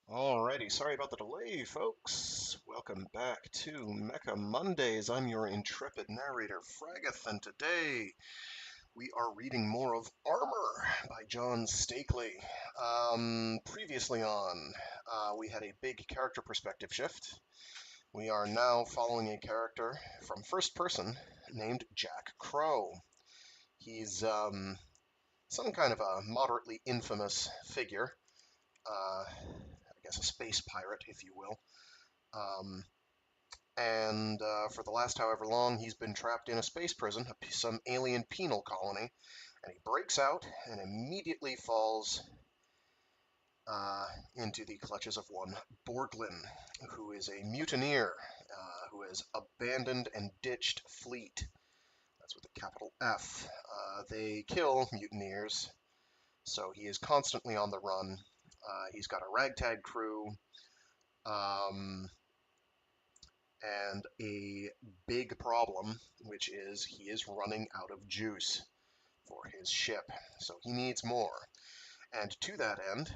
Alrighty, sorry about the delay, folks. Welcome back to Mecha Mondays. I'm your intrepid narrator, Fragath, and today we are reading more of Armor by John Steakley. Previously on, we had a big character perspective shift. We are now following a character from first person named Jack Crow. He's some kind of a moderately infamous figure. I guess a space pirate, if you will. Um, and for the last however long, he's been trapped in a space prison, some alien penal colony, and he breaks out and immediately falls into the clutches of one Borglyn, who is a mutineer who has abandoned and ditched fleet. That's with a capital F. They kill mutineers, so he is constantly on the run. He's got a ragtag crew. And a big problem, which is he is running out of juice for his ship, so he needs more. And to that end,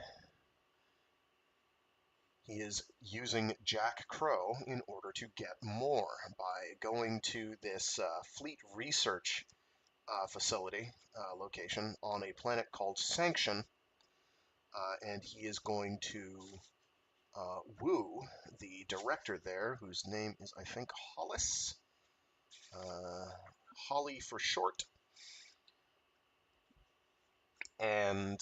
he is using Jack Crow in order to get more by going to this fleet research facility location on a planet called Sanction, and he is going to woo the director there, whose name is, I think, Hollis. Holly for short. And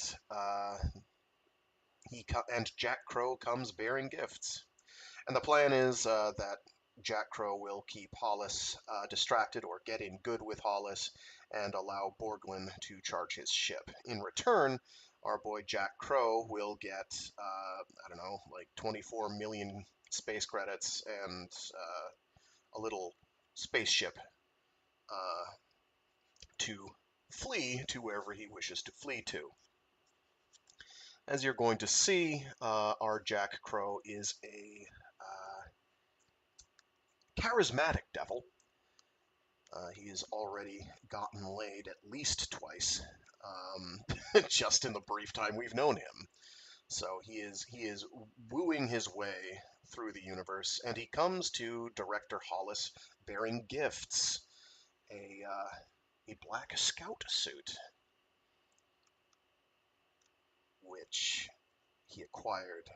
and Jack Crow comes bearing gifts. And the plan is that Jack Crow will keep Hollis distracted or get in good with Hollis and allow Borglyn to charge his ship. In return, our boy Jack Crow will get, I don't know, like 24 million space credits and a little spaceship to flee to wherever he wishes to flee to. As you're going to see, our Jack Crow is a charismatic devil. He has already gotten laid at least twice, just in the brief time we've known him. So he is wooing his way through the universe, and he comes to Director Hollis bearing gifts, a black scout suit, which he acquired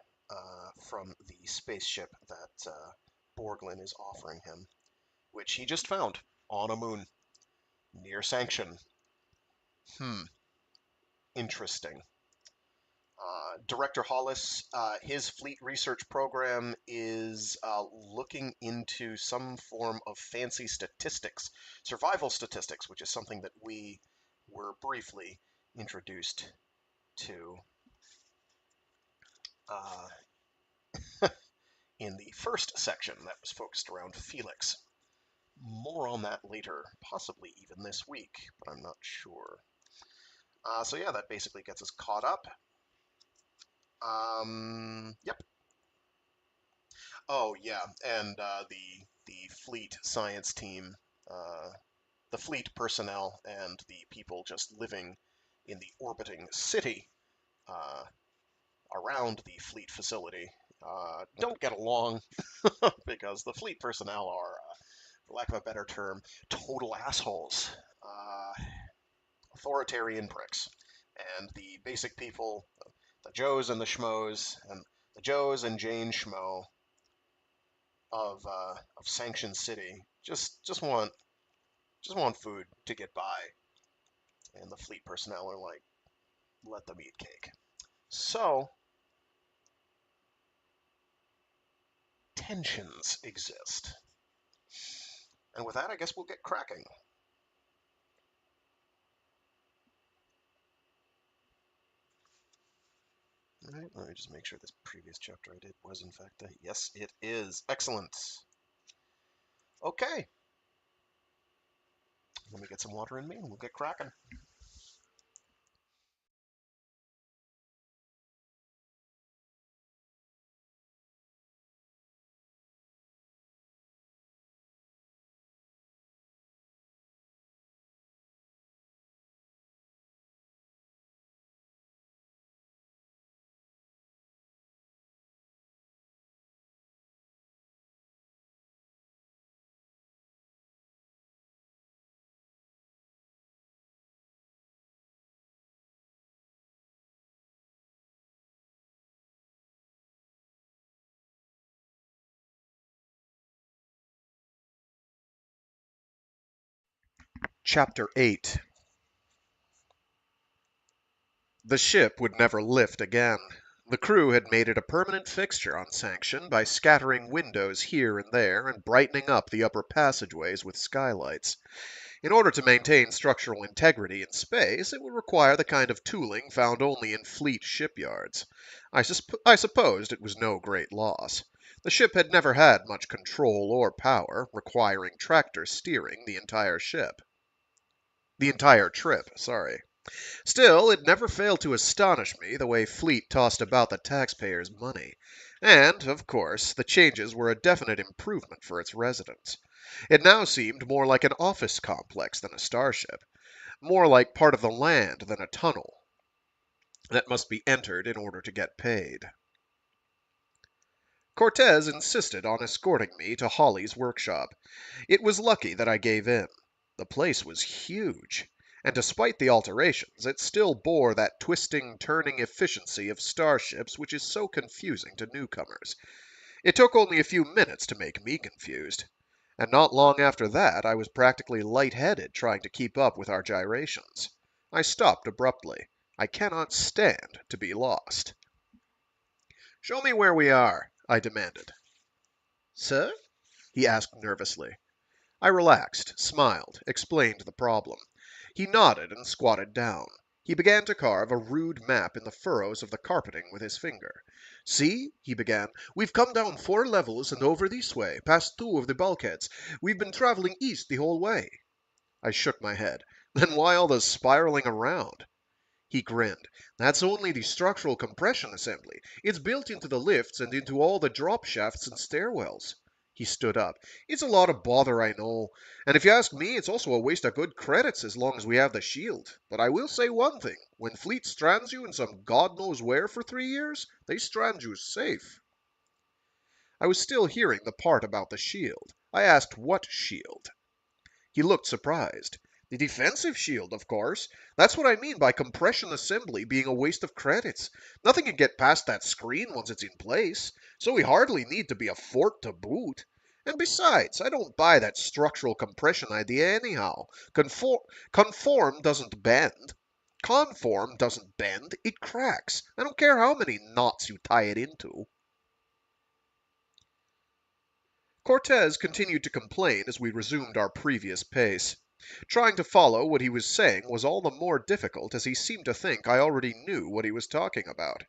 from the spaceship that Borglyn is offering him, which he just found on a moon near Sanction. Interesting. Director Hollis, his fleet research program is looking into some form of fancy statistics, survival statistics, which is something that we were briefly introduced to in the first section that was focused around Felix. More on that later, possibly even this week, but I'm not sure. So yeah, that basically gets us caught up. Yep. Oh yeah, and the fleet science team, the fleet personnel, and the people just living in the orbiting city around the fleet facility don't get along because the fleet personnel are, for lack of a better term, total assholes, authoritarian pricks, and the basic people, the Joes and the Schmoes, and the Joes and Jane Schmo of Sanction City just want food to get by, and the fleet personnel are like, let them eat cake. So tensions exist, and with that, I guess we'll get cracking. All right, let me just make sure this previous chapter I did was in fact a yes, it is. Excellent. Okay, let me get some water in me, and we'll get cracking. Chapter 8. The ship would never lift again. The crew had made it a permanent fixture on Sanction by scattering windows here and there and brightening up the upper passageways with skylights. In order to maintain structural integrity in space, it would require the kind of tooling found only in fleet shipyards. I supposed it was no great loss. The ship had never had much control or power, requiring tractor steering the entire trip. Still, it never failed to astonish me the way Fleet tossed about the taxpayers' money. And, of course, the changes were a definite improvement for its residents. It now seemed more like an office complex than a starship, more like part of the land than a tunnel that must be entered in order to get paid. Cortez insisted on escorting me to Holly's workshop. It was lucky that I gave in. The place was huge, and despite the alterations, it still bore that twisting, turning efficiency of starships which is so confusing to newcomers. It took only a few minutes to make me confused, and not long after that I was practically lightheaded trying to keep up with our gyrations. I stopped abruptly. I cannot stand to be lost. "Show me where we are," I demanded. "Sir?" he asked nervously. I relaxed, smiled, explained the problem. He nodded and squatted down. He began to carve a rude map in the furrows of the carpeting with his finger. "See," he began, "we've come down 4 levels and over this way, past 2 of the bulkheads. We've been traveling east the whole way." I shook my head. "Then why all the spiraling around?" He grinned. "That's only the structural compression assembly. It's built into the lifts and into all the drop shafts and stairwells." He stood up. "It's a lot of bother, I know. And if you ask me, it's also a waste of good credits as long as we have the shield. But I will say one thing. When Fleet strands you in some God knows where for 3 years, they strand you safe." I was still hearing the part about the shield. I asked what shield. He looked surprised. "The defensive shield, of course. That's what I mean by compression assembly being a waste of credits. Nothing can get past that screen once it's in place, so we hardly need to be a fort to boot. And besides, I don't buy that structural compression idea anyhow. Conform doesn't bend. Conform doesn't bend, it cracks. I don't care how many knots you tie it into." Cortez continued to complain as we resumed our previous pace. Trying to follow what he was saying was all the more difficult as he seemed to think I already knew what he was talking about.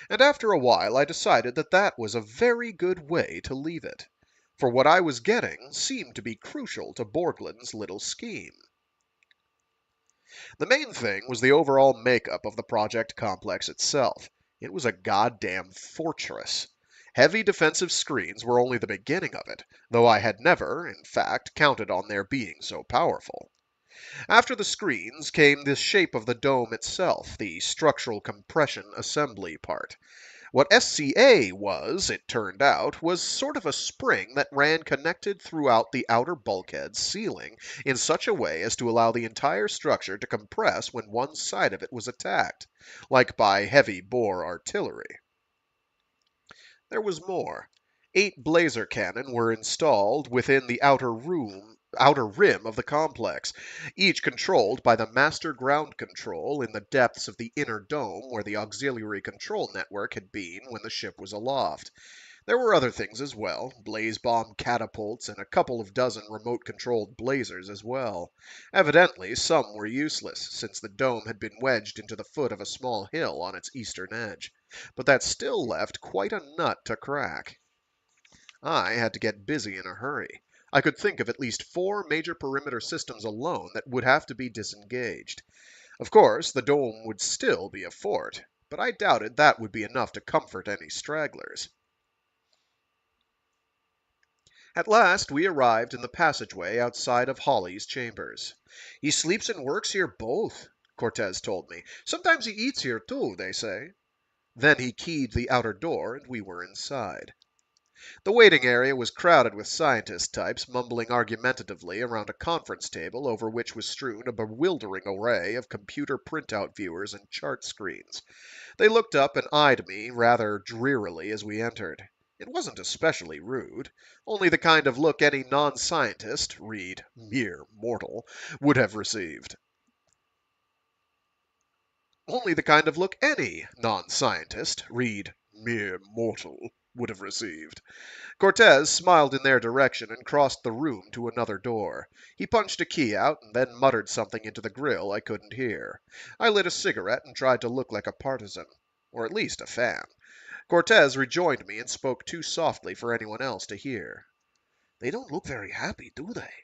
And after a while I decided that that was a very good way to leave it. For what I was getting seemed to be crucial to Borglyn's little scheme. The main thing was the overall makeup of the project complex itself. It was a goddamn fortress. Heavy defensive screens were only the beginning of it, though I had never, in fact, counted on their being so powerful. After the screens came the shape of the dome itself, the structural compression assembly part. What SCA was, it turned out, was sort of a spring that ran connected throughout the outer bulkhead's ceiling in such a way as to allow the entire structure to compress when one side of it was attacked, like by heavy-bore artillery. There was more. 8 blazer cannon were installed within the outer rim of the complex, each controlled by the master ground control in the depths of the inner dome where the auxiliary control network had been when the ship was aloft. There were other things as well, blaze bomb catapults and a couple of dozen remote-controlled blazers as well. Evidently, some were useless, since the dome had been wedged into the foot of a small hill on its eastern edge. But that still left quite a nut to crack. I had to get busy in a hurry. I could think of at least 4 major perimeter systems alone that would have to be disengaged. Of course, the dome would still be a fort, but I doubted that would be enough to comfort any stragglers. At last we arrived in the passageway outside of Holly's chambers. "He sleeps and works here both," Cortez told me. "Sometimes he eats here too, they say." Then he keyed the outer door and we were inside. The waiting area was crowded with scientist types mumbling argumentatively around a conference table over which was strewn a bewildering array of computer printout viewers and chart screens. They looked up and eyed me rather drearily as we entered. It wasn't especially rude, only the kind of look any non-scientist, read mere mortal, would have received. Only the kind of look any non-scientist, read mere mortal, would have received. Cortez smiled in their direction and crossed the room to another door. He punched a key out and then muttered something into the grill I couldn't hear. I lit a cigarette and tried to look like a partisan, or at least a fan. Cortez rejoined me and spoke too softly for anyone else to hear. "They don't look very happy, do they?"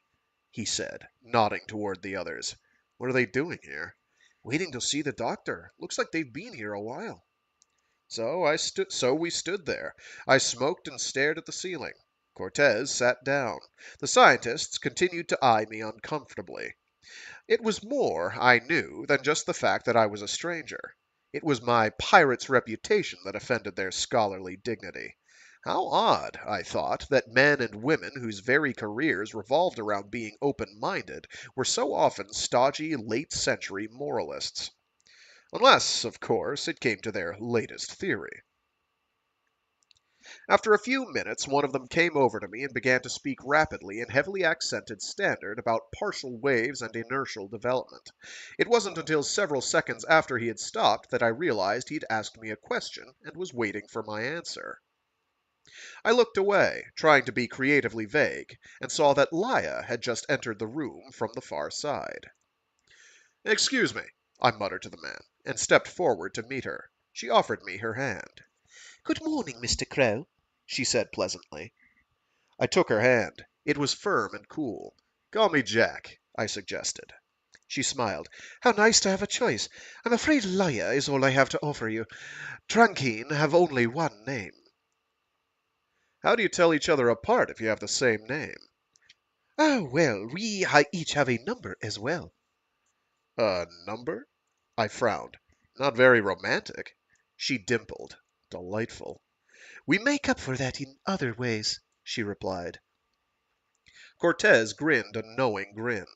he said, nodding toward the others. "What are they doing here?" "Waiting to see the doctor. Looks like they've been here a while." So we stood there. I smoked and stared at the ceiling. Cortez sat down. The scientists continued to eye me uncomfortably. It was more, I knew, than just the fact that I was a stranger. It was my pirate's reputation that offended their scholarly dignity. How odd, I thought, that men and women whose very careers revolved around being open-minded were so often stodgy, late-century moralists. Unless, of course, it came to their latest theory. After a few minutes, one of them came over to me and began to speak rapidly in heavily accented Standard about partial waves and inertial development. It wasn't until several seconds after he had stopped that I realized he'd asked me a question and was waiting for my answer. I looked away, trying to be creatively vague, and saw that Laia had just entered the room from the far side. "Excuse me," I muttered to the man, and stepped forward to meet her. She offered me her hand. "Good morning, Mr. Crow," she said pleasantly. I took her hand. It was firm and cool. "Call me Jack," I suggested. She smiled. "How nice to have a choice. I'm afraid Laia is all I have to offer you. Trankeen have only one name." "How do you tell each other apart if you have the same name?" "Oh, well, we each have a number as well." "A number?" I frowned. "Not very romantic." She dimpled. Delightful. "We make up for that in other ways," she replied. Cortez grinned a knowing grin.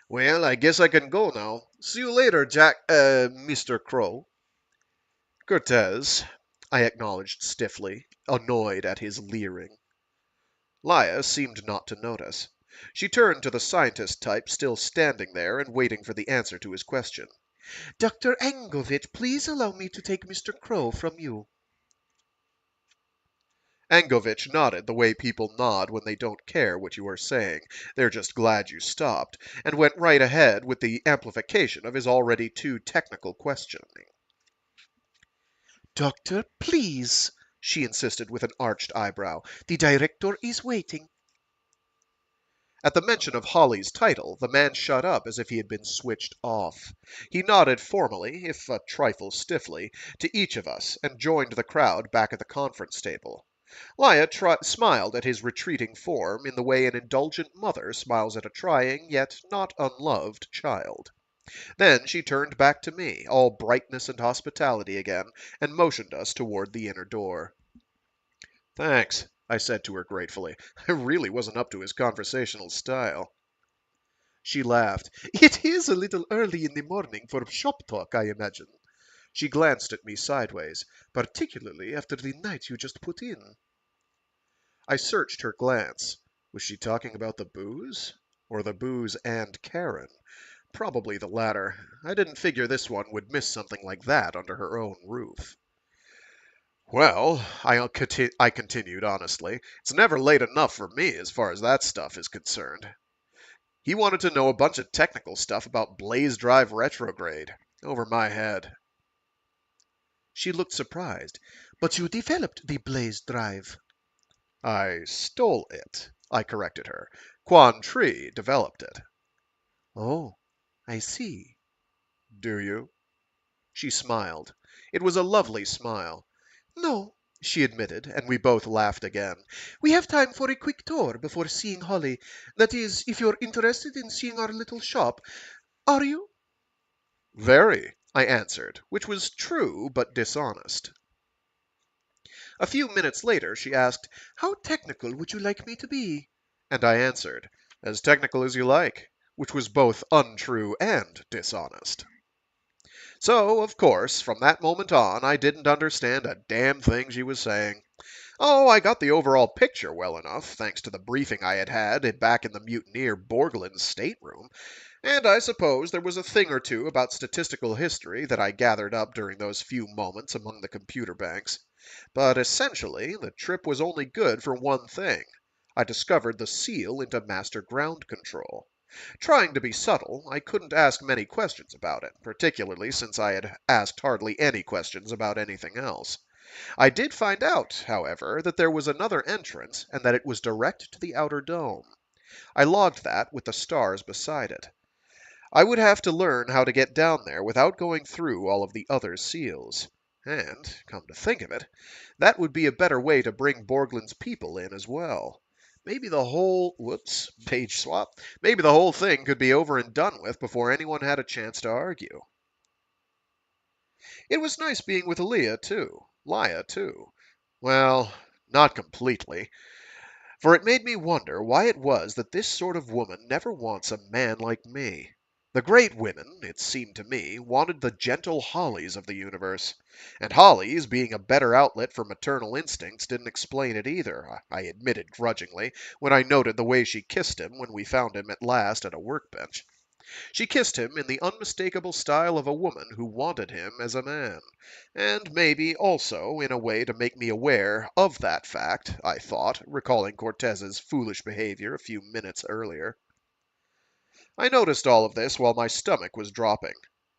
"Well, I guess I can go now. See you later, Mr. Crow." "Cortez," I acknowledged stiffly, annoyed at his leering. Laia seemed not to notice. She turned to the scientist type still standing there and waiting for the answer to his question. "Dr. Angovich, please allow me to take Mr. Crow from you." Angovich nodded the way people nod when they don't care what you are saying, they're just glad you stopped, and went right ahead with the amplification of his already too technical questioning. "Doctor, please," she insisted with an arched eyebrow. "The director is waiting." At the mention of Holly's title, the man shut up as if he had been switched off. He nodded formally, if a trifle stiffly, to each of us, and joined the crowd back at the conference table. Laia smiled at his retreating form in the way an indulgent mother smiles at a trying, yet not unloved, child. Then she turned back to me, all brightness and hospitality again, and motioned us toward the inner door. "Thanks," I said to her gratefully. I really wasn't up to his conversational style. She laughed. "It is a little early in the morning for shop talk, I imagine." She glanced at me sideways, "particularly after the night you just put in." I searched her glance. Was she talking about the booze? Or the booze and Karen? Probably the latter. I didn't figure this one would miss something like that under her own roof. "Well," I continued honestly, "it's never late enough for me as far as that stuff is concerned." He wanted to know a bunch of technical stuff about Blaze Drive retrograde. Over my head. She looked surprised. "But you developed the Blaze Drive." "I stole it," I corrected her. "Quan Tri developed it." "Oh, I see." "Do you?" She smiled. It was a lovely smile. "No," she admitted, and we both laughed again. "We have time for a quick tour before seeing Holly. That is, if you're interested in seeing our little shop. Are you?" "Very," I answered, which was true but dishonest. A few minutes later she asked, "How technical would you like me to be?" And I answered, "As technical as you like," which was both untrue and dishonest. So, of course, from that moment on, I didn't understand a damn thing she was saying. Oh, I got the overall picture well enough, thanks to the briefing I had had back in the mutineer Borglyn's stateroom, and I suppose there was a thing or two about statistical history that I gathered up during those few moments among the computer banks. But essentially, the trip was only good for one thing. I discovered the seal into master ground control. Trying to be subtle, I couldn't ask many questions about it, particularly since I had asked hardly any questions about anything else. I did find out, however, that there was another entrance and that it was direct to the outer dome. I logged that with the stars beside it. I would have to learn how to get down there without going through all of the other seals. And, come to think of it, that would be a better way to bring Borglyn's people in as well. Maybe the whole, whoops, page swap, maybe the whole thing could be over and done with before anyone had a chance to argue. It was nice being with Leah, too. Leia, too. Well, not completely. For it made me wonder why it was that this sort of woman never wants a man like me. The great women, it seemed to me, wanted the gentle Hollies of the universe. And Hollies, being a better outlet for maternal instincts, didn't explain it either, I admitted grudgingly, when I noted the way she kissed him when we found him at last at a workbench. She kissed him in the unmistakable style of a woman who wanted him as a man, and maybe also in a way to make me aware of that fact, I thought, recalling Cortez's foolish behavior a few minutes earlier. I noticed all of this while my stomach was dropping.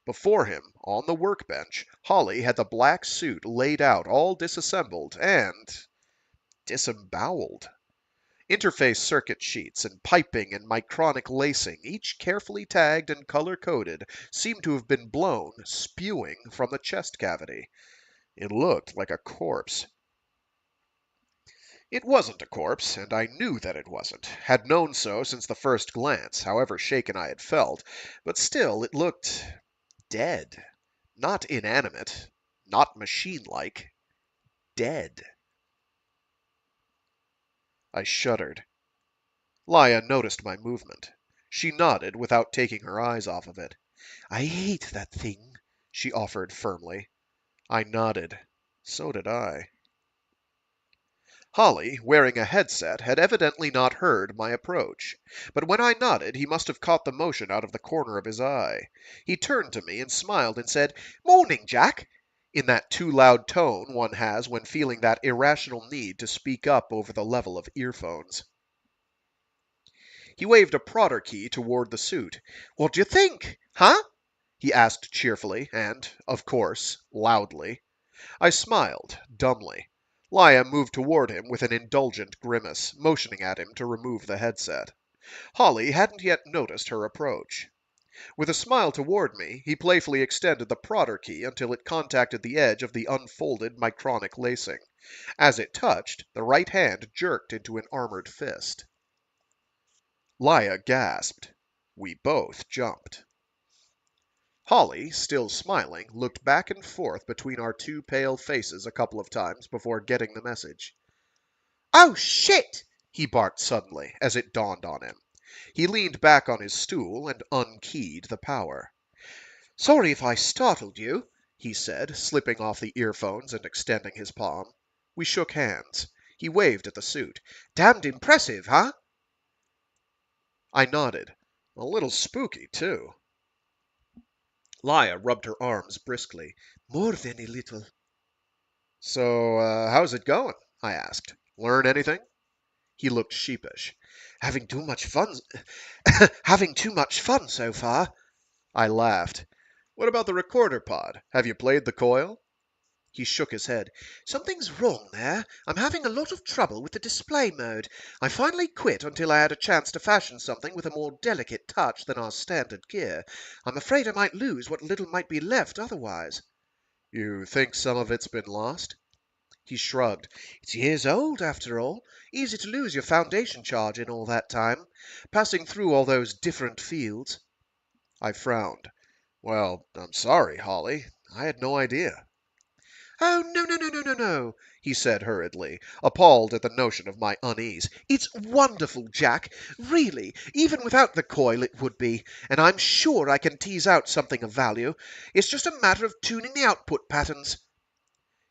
Before him, on the workbench, Holly had the black suit laid out all disassembled and disemboweled. Interface circuit sheets and piping and micronic lacing, each carefully tagged and color-coded, seemed to have been blown, spewing, from the chest cavity. It looked like a corpse. It wasn't a corpse, and I knew that it wasn't, had known so since the first glance, however shaken I had felt, but still it looked dead. Not inanimate, not machine-like, dead. I shuddered. Leia noticed my movement. She nodded without taking her eyes off of it. "I hate that thing," she offered firmly. I nodded. So did I. Holly, wearing a headset, had evidently not heard my approach. But when I nodded, he must have caught the motion out of the corner of his eye. He turned to me and smiled and said, "Morning, Jack," in that too loud tone one has when feeling that irrational need to speak up over the level of earphones. He waved a prodder key toward the suit. "What d'you think? Huh?" he asked cheerfully, and, of course, loudly. I smiled, dumbly. Leia moved toward him with an indulgent grimace, motioning at him to remove the headset. Holly hadn't yet noticed her approach. With a smile toward me, he playfully extended the prodder key until it contacted the edge of the unfolded micronic lacing. As it touched, the right hand jerked into an armored fist. Leia gasped. We both jumped. Holly, still smiling, looked back and forth between our two pale faces a couple of times before getting the message. "Oh, shit!" he barked suddenly, as it dawned on him. He leaned back on his stool and unkeyed the power. "Sorry if I startled you," he said, slipping off the earphones and extending his palm. We shook hands. He waved at the suit. "Damned impressive, huh?" I nodded. A little spooky, too. Leia rubbed her arms briskly. "More than a little." "So, how's it going?" I asked. "Learn anything?" He looked sheepish. Having too much fun so far." I laughed. "What about the recorder pod? Have you played the coil?" He shook his head. "Something's wrong there. I'm having a lot of trouble with the display mode. I finally quit until I had a chance to fashion something with a more delicate touch than our standard gear. I'm afraid I might lose what little might be left otherwise." "You think some of it's been lost?" He shrugged. "It's years old, after all. Easy to lose your foundation charge in all that time. Passing through all those different fields." I frowned. "Well, I'm sorry, Holly. I had no idea." "Oh, no," he said hurriedly, appalled at the notion of my unease. "It's wonderful, Jack. Really, even without the coil it would be, and I'm sure I can tease out something of value. It's just a matter of tuning the output patterns."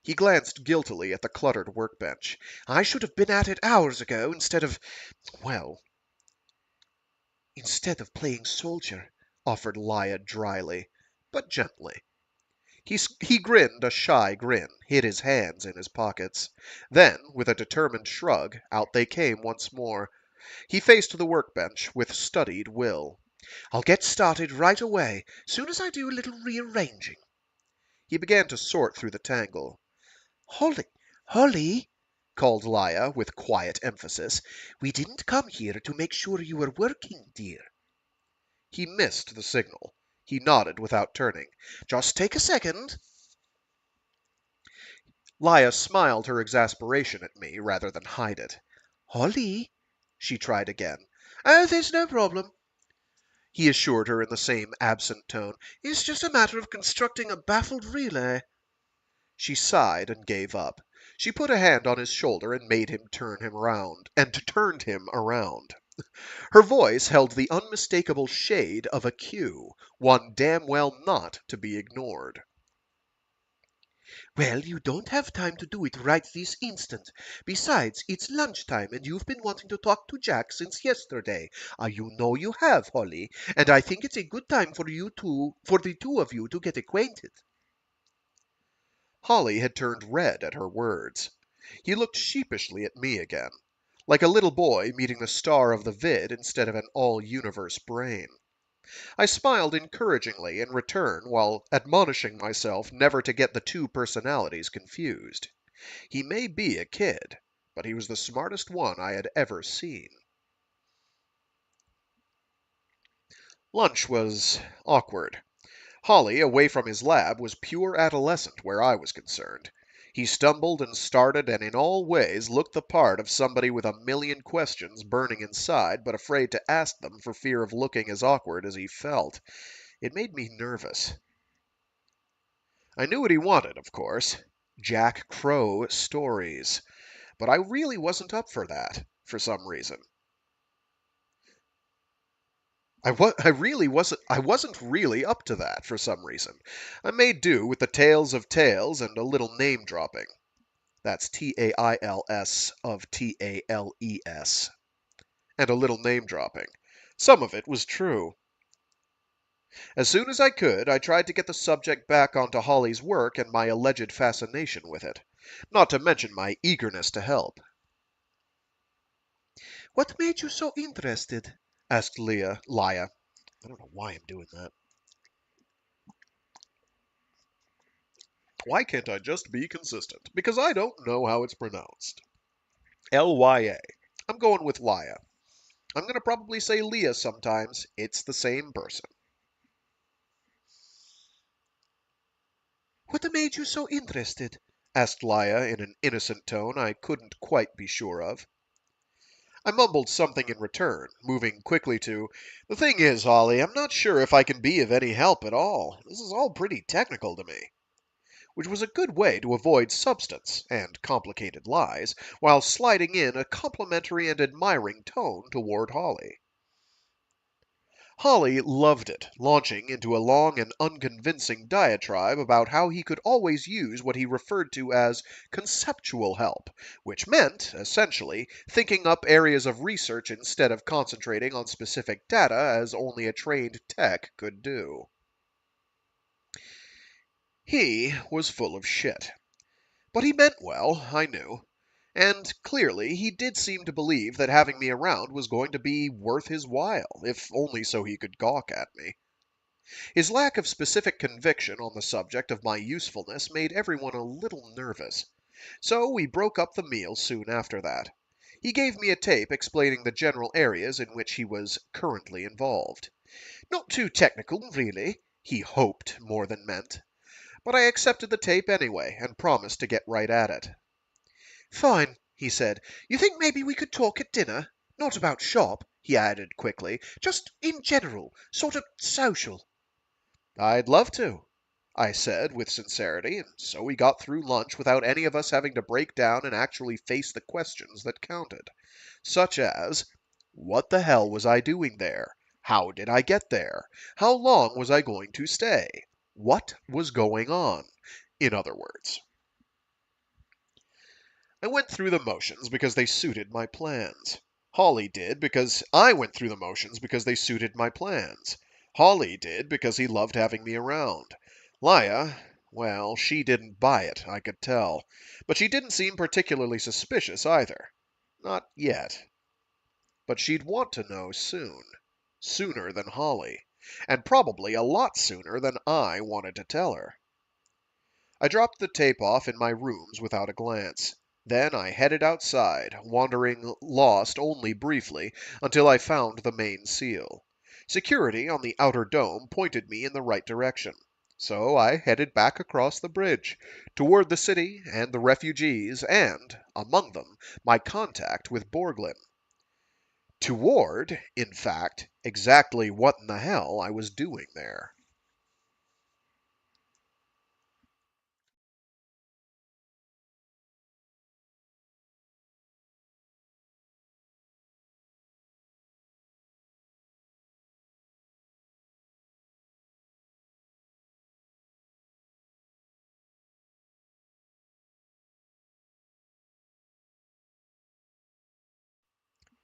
He glanced guiltily at the cluttered workbench. I should have been at it hours ago well, instead of playing soldier, offered Liah dryly, but gently. He grinned a shy grin, hid his hands in his pockets. Then, with a determined shrug, out they came once more. He faced the workbench with studied will. I'll get started right away, soon as I do a little rearranging. He began to sort through the tangle. Holly, Holly, called Liah with quiet emphasis. We didn't come here to make sure you were working, dear. He missed the signal. He nodded without turning. Just take a second. Liah smiled her exasperation at me rather than hide it. Holly, she tried again. Oh, there's no problem, he assured her in the same absent tone. It's just a matter of constructing a baffled relay. She sighed and gave up. She put a hand on his shoulder and made him turn him around, and turned him around. Her voice held the unmistakable shade of a cue, one damn well not to be ignored. Well, you don't have time to do it right this instant. Besides, it's lunchtime, and you've been wanting to talk to Jack since yesterday. You know you have, Holly, and I think it's a good time for the two of you to get acquainted. Holly had turned red at her words. He looked sheepishly at me again, like a little boy meeting the star of the vid instead of an all-universe brain. I smiled encouragingly in return while admonishing myself never to get the two personalities confused. He may be a kid, but he was the smartest one I had ever seen. Lunch was awkward. Holly, away from his lab, was pure adolescent where I was concerned. He stumbled and started and in all ways looked the part of somebody with a million questions burning inside but afraid to ask them for fear of looking as awkward as he felt. It made me nervous. I knew what he wanted, of course. Jack Crow stories. But I really wasn't up for that, for some reason. I wasn't really up to that for some reason. I made do with the tales of tales and a little name dropping. That's Tails of Tales. And a little name dropping. Some of it was true. As soon as I could, I tried to get the subject back onto Holly's work and my alleged fascination with it, not to mention my eagerness to help. What made you so interested? Asked Liah. I don't know why I'm doing that. Why can't I just be consistent? Because I don't know how it's pronounced. Lya. I'm going with Liah. I'm going to probably say Leah sometimes. It's the same person. What made you so interested? Asked Liah in an innocent tone I couldn't quite be sure of. I mumbled something in return, moving quickly to, The thing is, Holly, I'm not sure if I can be of any help at all. This is all pretty technical to me. Which was a good way to avoid substance and complicated lies, while sliding in a complimentary and admiring tone toward Holly. Holly loved it, launching into a long and unconvincing diatribe about how he could always use what he referred to as conceptual help, which meant, essentially, thinking up areas of research instead of concentrating on specific data as only a trained tech could do. He was full of shit. But he meant well, I knew. And clearly he did seem to believe that having me around was going to be worth his while, if only so he could gawk at me. His lack of specific conviction on the subject of my usefulness made everyone a little nervous. So we broke up the meal soon after that. He gave me a tape explaining the general areas in which he was currently involved. Not too technical, really, he hoped more than meant. But I accepted the tape anyway and promised to get right at it. Fine, he said. You think maybe we could talk at dinner? Not about shop, he added quickly. Just in general, sort of social. I'd love to, I said with sincerity, and so we got through lunch without any of us having to break down and actually face the questions that counted. Such as, what the hell was I doing there? How did I get there? How long was I going to stay? What was going on? In other words. I went through the motions because they suited my plans. Hawley did because I went through the motions because they suited my plans. Hawley did because he loved having me around. Laya, well, she didn't buy it, I could tell. But she didn't seem particularly suspicious either. Not yet. But she'd want to know soon. Sooner than Hawley. And probably a lot sooner than I wanted to tell her. I dropped the tape off in my rooms without a glance. Then I headed outside, wandering lost only briefly until I found the main seal. Security on the outer dome pointed me in the right direction. So I headed back across the bridge, toward the city and the refugees, and, among them, my contact with Borglyn. Toward, in fact, exactly what in the hell I was doing there.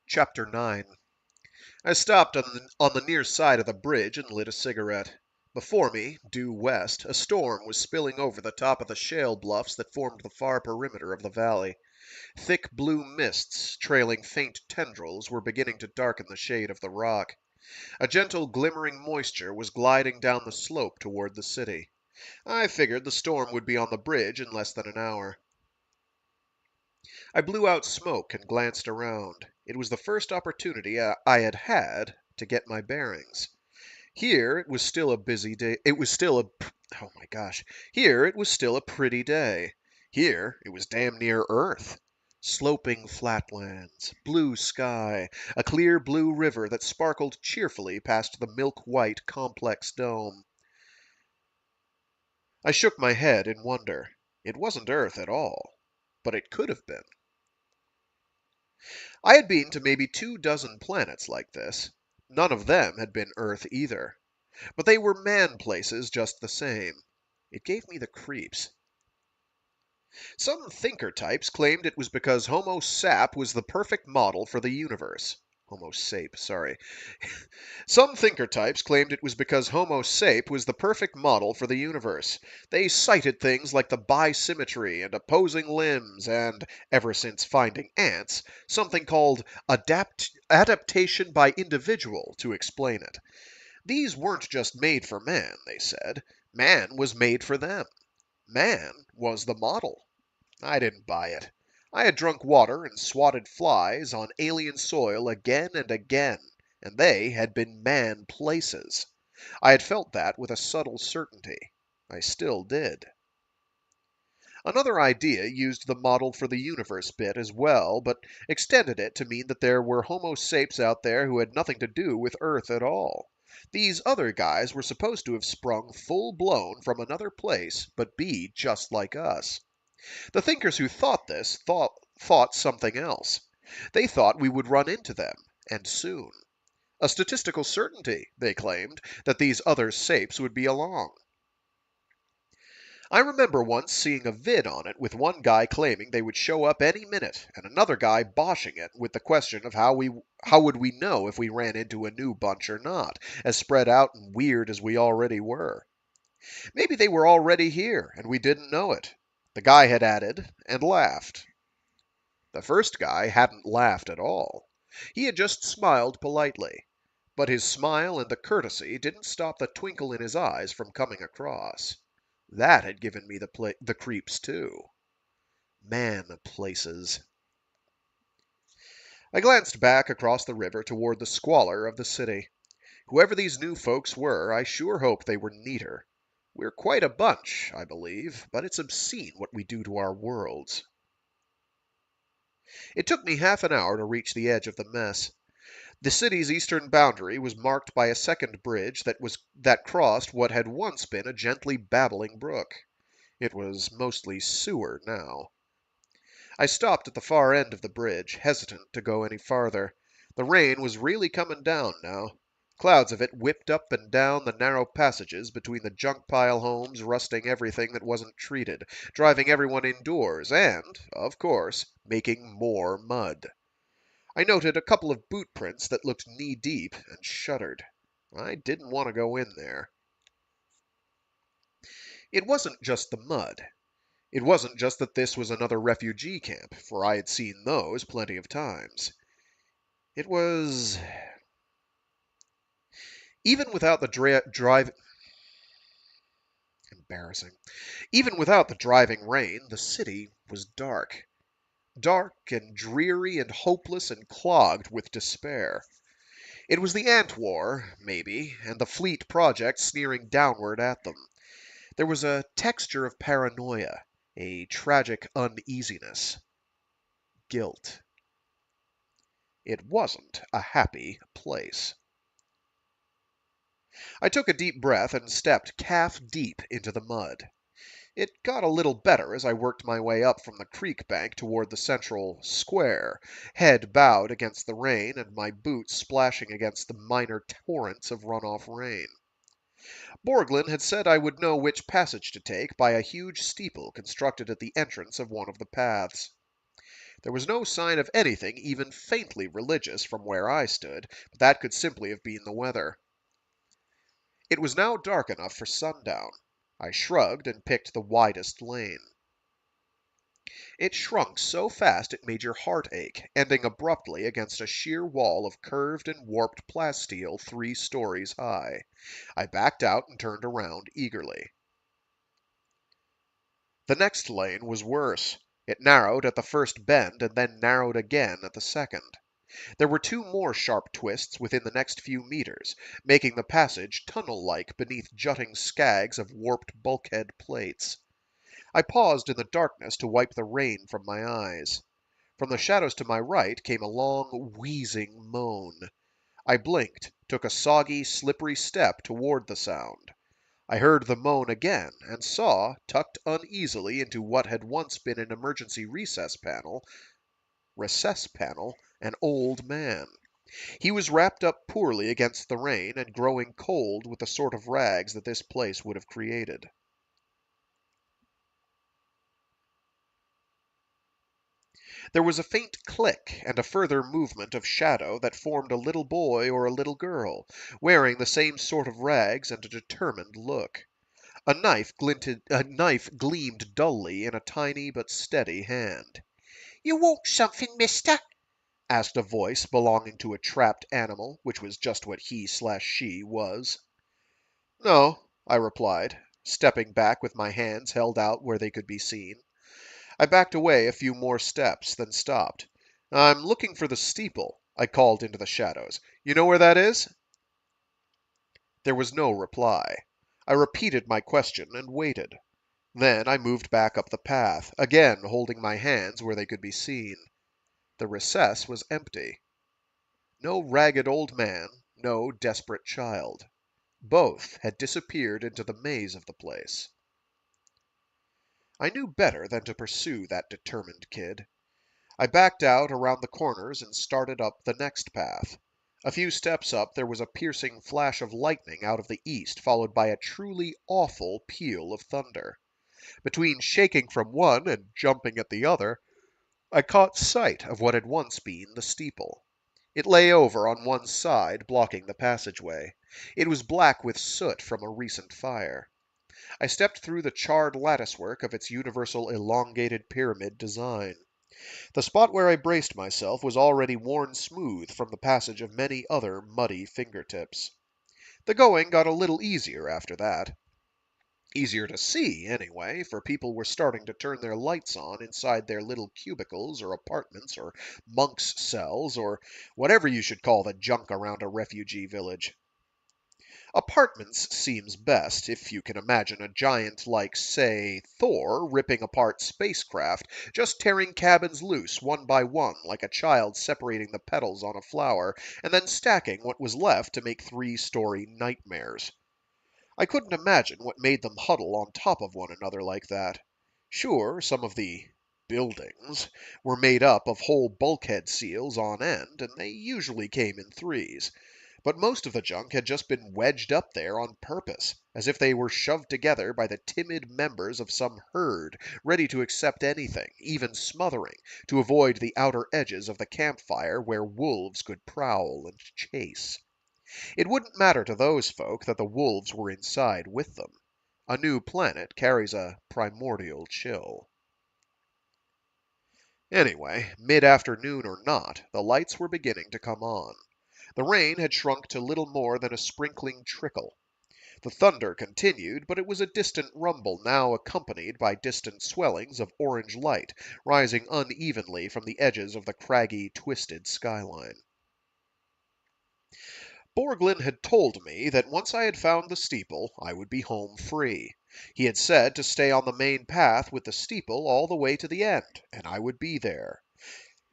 Chapter 9. I stopped on the near side of the bridge and lit a cigarette. Before me, due west, a storm was spilling over the top of the shale bluffs that formed the far perimeter of the valley. Thick blue mists, trailing faint tendrils, were beginning to darken the shade of the rock. A gentle glimmering moisture was gliding down the slope toward the city. I figured the storm would be on the bridge in less than an hour. I blew out smoke and glanced around. It was the first opportunity I had had to get my bearings. Here it was still a busy day. Oh my gosh. Here it was still a pretty day. Here it was damn near Earth. Sloping flatlands, blue sky, a clear blue river that sparkled cheerfully past the milk-white complex dome. I shook my head in wonder. It wasn't Earth at all. But it could have been. I had been to maybe 2 dozen planets like this. None of them had been Earth either. But they were man places just the same. It gave me the creeps. Some thinker types claimed it was because Homo sap was the perfect model for the universe. Homo sape, sorry. Some thinker types claimed it was because Homo sape was the perfect model for the universe. They cited things like the bisymmetry and opposing limbs and, ever since finding ants, something called adaptation by individual to explain it. These weren't just made for man, they said. Man was made for them. Man was the model. I didn't buy it. I had drunk water and swatted flies on alien soil again and again, and they had been man places. I had felt that with a subtle certainty. I still did. Another idea used the model for the universe bit as well, but extended it to mean that there were Homo sapes out there who had nothing to do with Earth at all. These other guys were supposed to have sprung full blown from another place, but be just like us. The thinkers who thought this thought something else. They thought we would run into them, and soon. A statistical certainty, they claimed, that these other sapes would be along. I remember once seeing a vid on it with one guy claiming they would show up any minute and another guy boshing it with the question of how would we know if we ran into a new bunch or not, as spread out and weird as we already were. Maybe they were already here and we didn't know it. The guy had added and laughed. The first guy hadn't laughed at all. He had just smiled politely. But his smile and the courtesy didn't stop the twinkle in his eyes from coming across. That had given me the creeps, too. Man places. I glanced back across the river toward the squalor of the city. Whoever these new folks were, I sure hope they were neater. We're quite a bunch, I believe, but it's obscene what we do to our worlds. It took me half an hour to reach the edge of the mess. The city's eastern boundary was marked by a second bridge that crossed what had once been a gently babbling brook. It was mostly sewer now. I stopped at the far end of the bridge, hesitant to go any farther. The rain was really coming down now. Clouds of it whipped up and down the narrow passages between the junk pile homes, rusting everything that wasn't treated, driving everyone indoors, and, of course, making more mud. I noted a couple of boot prints that looked knee-deep and shuddered. I didn't want to go in there. It wasn't just the mud. It wasn't just that this was another refugee camp, for I had seen those plenty of times. It was... Even without the drive... Embarrassing. Even without the driving rain, the city was dark. Dark and dreary and hopeless and clogged with despair. It was the Ant War, maybe, and the fleet project sneering downward at them. There was a texture of paranoia, a tragic uneasiness. Guilt. It wasn't a happy place. I took a deep breath and stepped calf deep into the mud. It got a little better as I worked my way up from the creek bank toward the central square, head bowed against the rain and my boots splashing against the minor torrents of runoff rain. Borglyn had said I would know which passage to take by a huge steeple constructed at the entrance of one of the paths. There was no sign of anything even faintly religious from where I stood, but that could simply have been the weather. It was now dark enough for sundown. I shrugged and picked the widest lane. It shrunk so fast it made your heart ache, ending abruptly against a sheer wall of curved and warped plasteel 3 stories high. I backed out and turned around eagerly. The next lane was worse. It narrowed at the first bend and then narrowed again at the second. There were 2 more sharp twists within the next few meters, making the passage tunnel-like beneath jutting scags of warped bulkhead plates. I paused in the darkness to wipe the rain from my eyes. From the shadows to my right came a long, wheezing moan. I blinked, took a soggy, slippery step toward the sound. I heard the moan again, and saw, tucked uneasily into what had once been an emergency recess panel, an old man. He was wrapped up poorly against the rain and growing cold with the sort of rags that this place would have created. There was a faint click and a further movement of shadow that formed a little boy or a little girl, wearing the same sort of rags and a determined look. A knife gleamed dully in a tiny but steady hand. "You want something, mister?" asked a voice belonging to a trapped animal, which was just what he/she was. "No," I replied, stepping back with my hands held out where they could be seen. I backed away a few more steps, then stopped. "I'm looking for the steeple," I called into the shadows. "You know where that is?" There was no reply. I repeated my question and waited. Then I moved back up the path, again holding my hands where they could be seen. The recess was empty. No ragged old man, no desperate child. Both had disappeared into the maze of the place. I knew better than to pursue that determined kid. I backed out around the corners and started up the next path. A few steps up there was a piercing flash of lightning out of the east, followed by a truly awful peal of thunder. Between shaking from one and jumping at the other, I caught sight of what had once been the steeple. It lay over on one side, blocking the passageway. It was black with soot from a recent fire. I stepped through the charred latticework of its universal elongated pyramid design. The spot where I braced myself was already worn smooth from the passage of many other muddy fingertips. The going got a little easier after that. Easier to see, anyway, for people were starting to turn their lights on inside their little cubicles or apartments or monks' cells or whatever you should call the junk around a refugee village. Apartments seems best, if you can imagine a giant like, say, Thor ripping apart spacecraft, just tearing cabins loose one by one like a child separating the petals on a flower, and then stacking what was left to make 3-story nightmares. I couldn't imagine what made them huddle on top of one another like that. Sure, some of the buildings were made up of whole bulkhead seals on end, and they usually came in threes. but most of the junk had just been wedged up there on purpose, as if they were shoved together by the timid members of some herd, ready to accept anything, even smothering, to avoid the outer edges of the campfire where wolves could prowl and chase. It wouldn't matter to those folk that the wolves were inside with them. A new planet carries a primordial chill. Anyway, mid-afternoon or not, the lights were beginning to come on. The rain had shrunk to little more than a sprinkling trickle. The thunder continued, but it was a distant rumble now accompanied by distant swellings of orange light rising unevenly from the edges of the craggy, twisted skyline. Borglyn had told me that once I had found the steeple, I would be home free. He had said to stay on the main path with the steeple all the way to the end, and I would be there.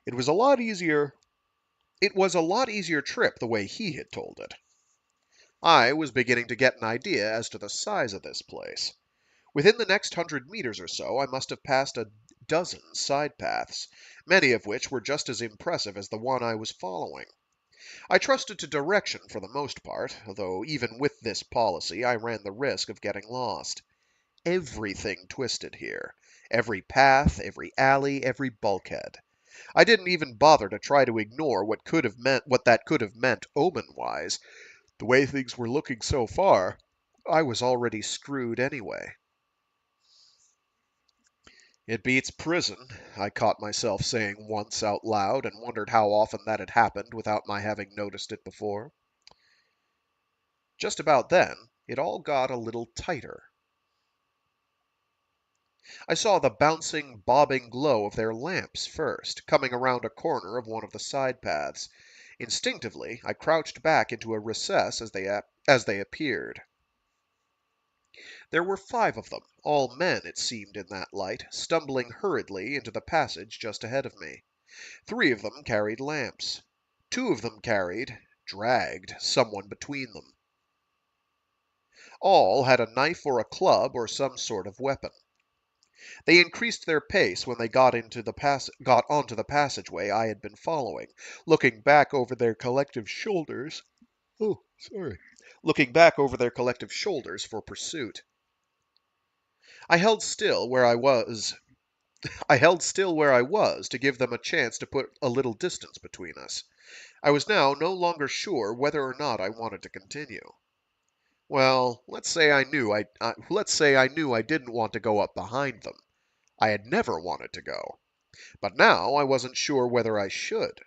It was a lot easier trip the way he had told it. I was beginning to get an idea as to the size of this place. Within the next 100 meters or so, I must have passed a dozen side paths, many of which were just as impressive as the one I was following. I trusted to direction for the most part, though even with this policy I ran the risk of getting lost. Everything twisted here. Every path, every alley, every bulkhead. I didn't even bother to try to ignore what that could have meant omen-wise. The way things were looking so far, I was already screwed anyway. It beats prison, I caught myself saying once out loud, and wondered how often that had happened without my having noticed it before. Just about then, it all got a little tighter. I saw the bouncing, bobbing glow of their lamps first, coming around a corner of one of the side paths. Instinctively, I crouched back into a recess as they appeared. There were 5 of them, all men it seemed in that light, stumbling hurriedly into the passage just ahead of me. 3 of them carried lamps. 2 of them dragged, someone between them. All had a knife or a club or some sort of weapon. They increased their pace when they got onto the passageway I had been following, looking back over their collective shoulders. Oh, sorry. Looking back over their collective shoulders for pursuit. I held still where I was to give them a chance to put a little distance between us. I was now no longer sure whether or not I wanted to continue. Well, let's say I knew I didn't want to go up behind them. I had never wanted to go. But now I wasn't sure whether I should.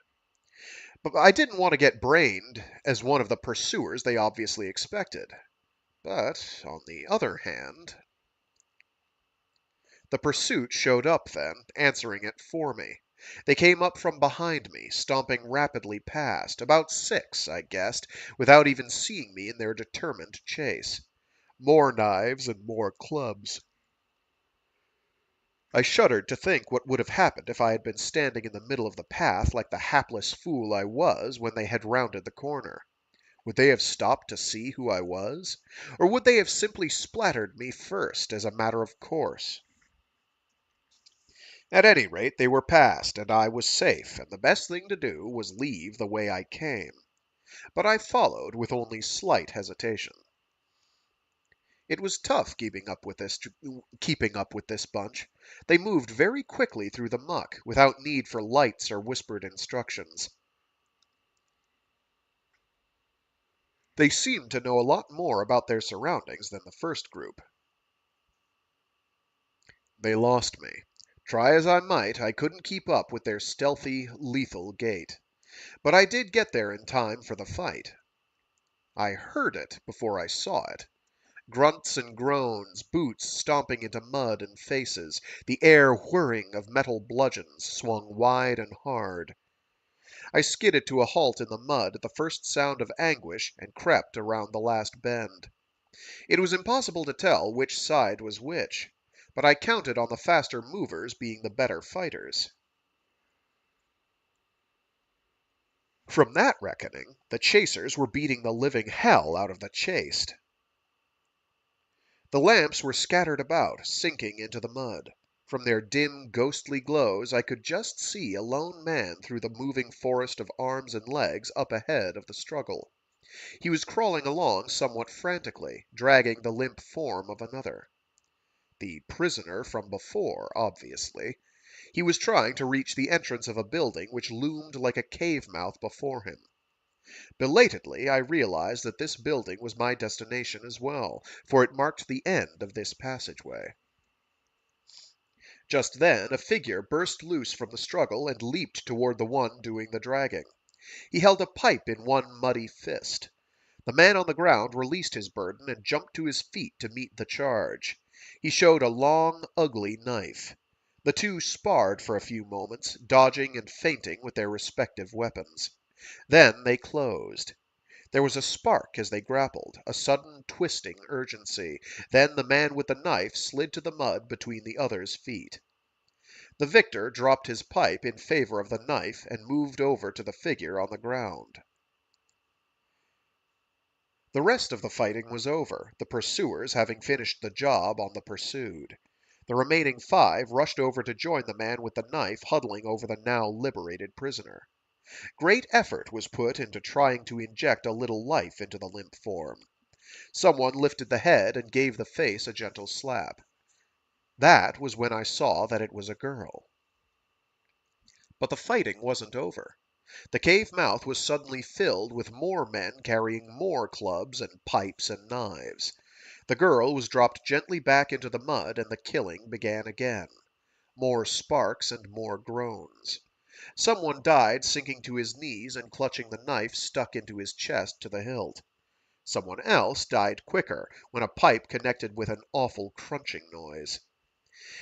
But I didn't want to get brained as one of the pursuers they obviously expected. But, on the other hand, the pursuit showed up then, answering it for me. They came up from behind me, stomping rapidly past, about 6, I guessed, without even seeing me in their determined chase. More knives and more clubs. I shuddered to think what would have happened if I had been standing in the middle of the path like the hapless fool I was when they had rounded the corner. Would they have stopped to see who I was? Or would they have simply splattered me first, as a matter of course? At any rate, they were past, and I was safe, and the best thing to do was leave the way I came. But I followed with only slight hesitation. It was tough keeping up with this bunch. They moved very quickly through the muck, without need for lights or whispered instructions. They seemed to know a lot more about their surroundings than the first group. They lost me. Try as I might, I couldn't keep up with their stealthy, lethal gait. But I did get there in time for the fight. I heard it before I saw it. Grunts and groans, boots stomping into mud and faces, the air whirring of metal bludgeons swung wide and hard. I skidded to a halt in the mud at the first sound of anguish and crept around the last bend. It was impossible to tell which side was which, but I counted on the faster movers being the better fighters. From that reckoning, the chasers were beating the living hell out of the chased. The lamps were scattered about, sinking into the mud. From their dim, ghostly glows I could just see a lone man through the moving forest of arms and legs up ahead of the struggle. He was crawling along somewhat frantically, dragging the limp form of another. The prisoner from before, obviously. He was trying to reach the entrance of a building which loomed like a cave mouth before him. Belatedly, I realized that this building was my destination as well, for it marked the end of this passageway. Just then, a figure burst loose from the struggle and leaped toward the one doing the dragging. He held a pipe in one muddy fist. The man on the ground released his burden and jumped to his feet to meet the charge. He showed a long, ugly knife. The two sparred for a few moments, dodging and feinting with their respective weapons. Then they closed. There was a spark as they grappled, a sudden twisting urgency. Then the man with the knife slid to the mud between the other's feet. The victor dropped his pipe in favor of the knife and moved over to the figure on the ground. The rest of the fighting was over, the pursuers having finished the job on the pursued. The remaining 5 rushed over to join the man with the knife huddling over the now liberated prisoner. Great effort was put into trying to inject a little life into the limp form. Someone lifted the head and gave the face a gentle slap. That was when I saw that it was a girl. But the fighting wasn't over. The cave mouth was suddenly filled with more men carrying more clubs and pipes and knives. The girl was dropped gently back into the mud and the killing began again. More sparks and more groans. Someone died sinking to his knees and clutching the knife stuck into his chest to the hilt. Someone else died quicker when a pipe connected with an awful crunching noise.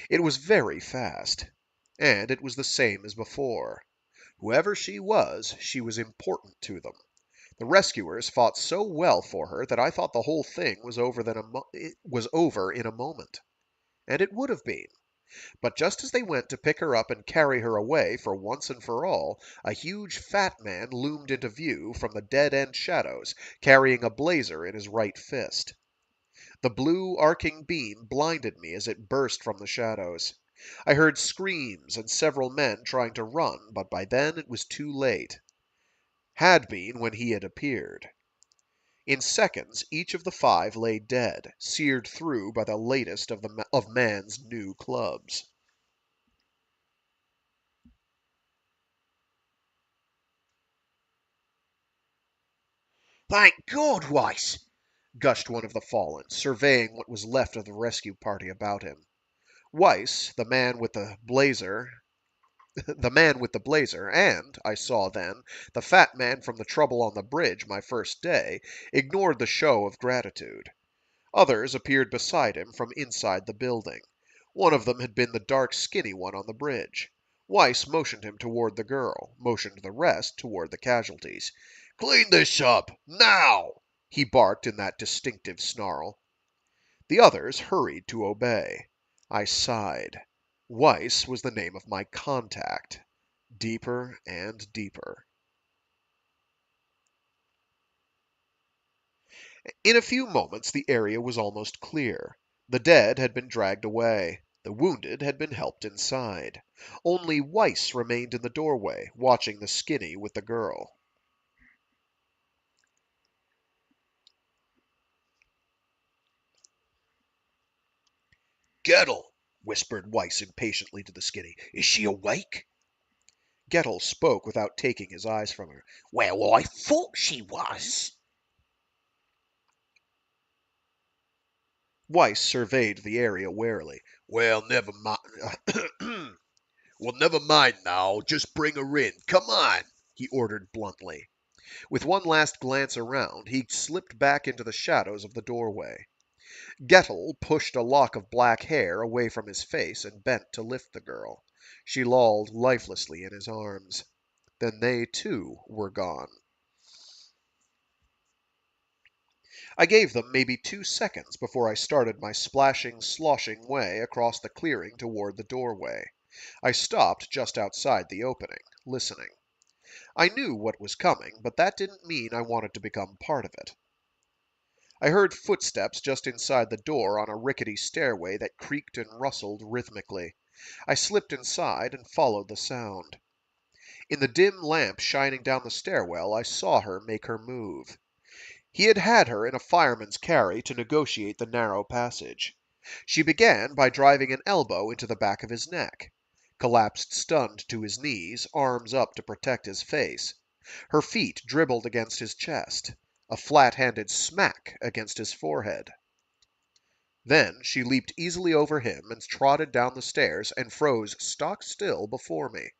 It was very fast. And it was the same as before. Whoever she was important to them. The rescuers fought so well for her that I thought the whole thing was over in a moment. And it would have been. But just as they went to pick her up and carry her away for once and for all, a huge fat man loomed into view from the dead-end shadows, carrying a blazer in his right fist. The blue arcing beam blinded me as it burst from the shadows. I heard screams and several men trying to run, but by then it was too late. Had been when he had appeared. In seconds, each of the 5 lay dead, seared through by the latest of man's new clubs. Thank God, Weiss! Gushed one of the fallen, surveying what was left of the rescue party about him. Weiss, the man with the blazer, and, I saw then, the fat man from the trouble on the bridge my first day, ignored the show of gratitude. Others appeared beside him from inside the building. One of them had been the dark, skinny one on the bridge. Weiss motioned him toward the girl, motioned the rest toward the casualties. Clean this up! Now! He barked in that distinctive snarl. The others hurried to obey. I sighed. Weiss was the name of my contact. Deeper and deeper. In a few moments the area was almost clear. The dead had been dragged away. The wounded had been helped inside. Only Weiss remained in the doorway, watching the skinny with the girl. Gettle, whispered Weiss impatiently to the skinny. Is she awake? Gettle spoke without taking his eyes from her. Well, I thought she was. Weiss surveyed the area warily. Well, never mind. Well, never mind now. Just bring her in. Come on, he ordered bluntly. With one last glance around, he slipped back into the shadows of the doorway. Gettle pushed a lock of black hair away from his face and bent to lift the girl. She lolled lifelessly in his arms. Then they, too, were gone. I gave them maybe 2 seconds before I started my splashing, sloshing way across the clearing toward the doorway. I stopped just outside the opening, listening. I knew what was coming, but that didn't mean I wanted to become part of it. I heard footsteps just inside the door on a rickety stairway that creaked and rustled rhythmically. I slipped inside and followed the sound. In the dim lamp shining down the stairwell, I saw her make her move. He had had her in a fireman's carry to negotiate the narrow passage. She began by driving an elbow into the back of his neck. Collapsed stunned to his knees, arms up to protect his face. Her feet dribbled against his chest. A flat-handed smack against his forehead. Then she leaped easily over him and trotted down the stairs and froze stock still before me.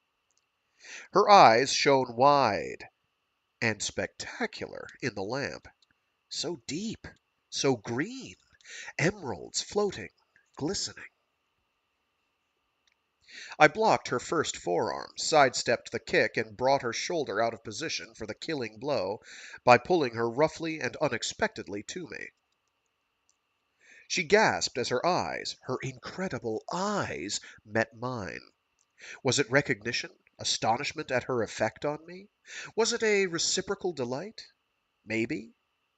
Her eyes shone wide and spectacular in the lamp. So deep, so green, emeralds floating, glistening. I blocked her first forearm, sidestepped the kick, and brought her shoulder out of position for the killing blow by pulling her roughly and unexpectedly to me. She gasped as her incredible eyes, met mine. Was it recognition, astonishment at her effect on me? Was it a reciprocal delight? Maybe,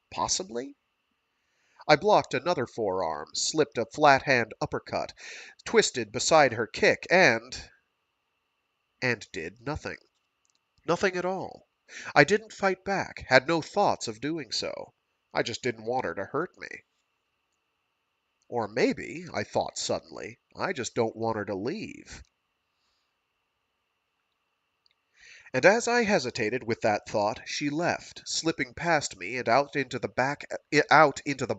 possibly. I blocked another forearm, slipped a flat-hand uppercut, twisted beside her kick, and did nothing. Nothing at all. I didn't fight back, had no thoughts of doing so. I just didn't want her to hurt me. Or maybe, I thought suddenly, I just don't want her to leave. And as I hesitated with that thought, she left, slipping past me and out into the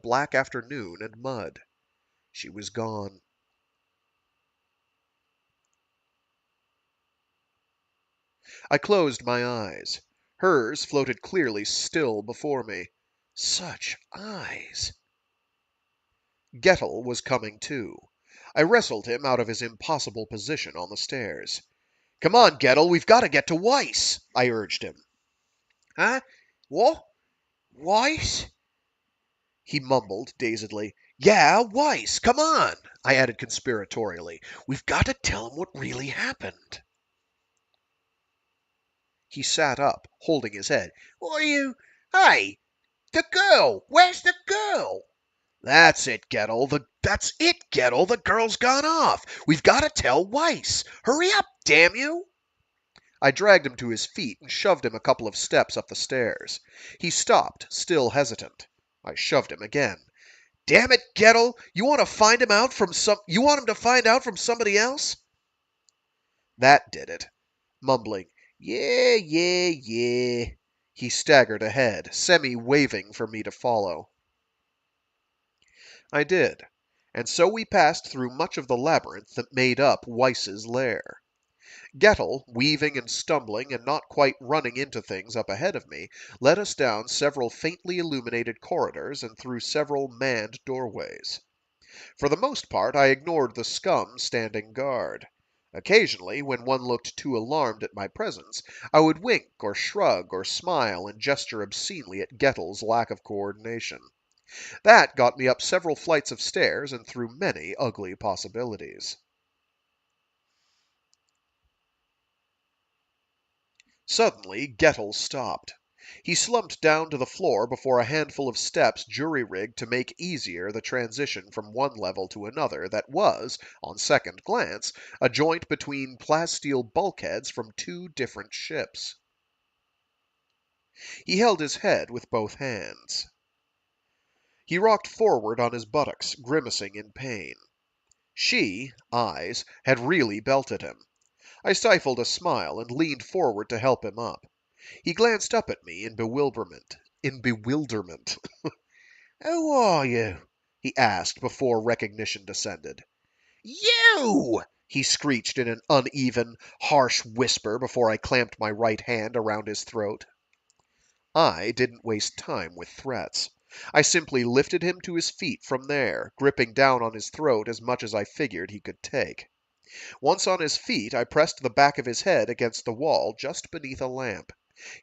black afternoon and mud. She was gone. I closed my eyes. Hers floated clearly still before me. Such eyes! Gettle was coming too. I wrestled him out of his impossible position on the stairs. "Come on, Gettle, we've got to get to Weiss," I urged him. Huh? What? Weiss? He mumbled dazedly. "Yeah, Weiss, come on," I added conspiratorially. "We've got to tell him what really happened." He sat up, holding his head. What are you... Hey! The girl! Where's the girl? That's it, Gettle. The girl's gone off. We've got to tell Weiss. Hurry up, damn you! I dragged him to his feet and shoved him a couple of steps up the stairs. He stopped, still hesitant. I shoved him again. "Damn it, Gettle! You want him to find out from somebody else?" That did it. Mumbling, "Yeah, yeah, yeah," he staggered ahead, semi-waving for me to follow. I did, and so we passed through much of the labyrinth that made up Weiss's lair. Gettle, weaving and stumbling and not quite running into things up ahead of me, led us down several faintly illuminated corridors and through several manned doorways. For the most part, I ignored the scum standing guard. Occasionally, when one looked too alarmed at my presence, I would wink or shrug or smile and gesture obscenely at Gettle's lack of coordination. That got me up several flights of stairs and through many ugly possibilities. Suddenly, Gettle stopped. He slumped down to the floor before a handful of steps jury-rigged to make easier the transition from one level to another that was, on second glance, a joint between plasteel bulkheads from two different ships. He held his head with both hands. He rocked forward on his buttocks, grimacing in pain. She, eyes, had really belted him. I stifled a smile and leaned forward to help him up. He glanced up at me in bewilderment. "Who are you?" he asked before recognition descended. You! He screeched in an uneven, harsh whisper before I clamped my right hand around his throat. I didn't waste time with threats. I simply lifted him to his feet from there, gripping down on his throat as much as I figured he could take. Once on his feet, I pressed the back of his head against the wall just beneath a lamp.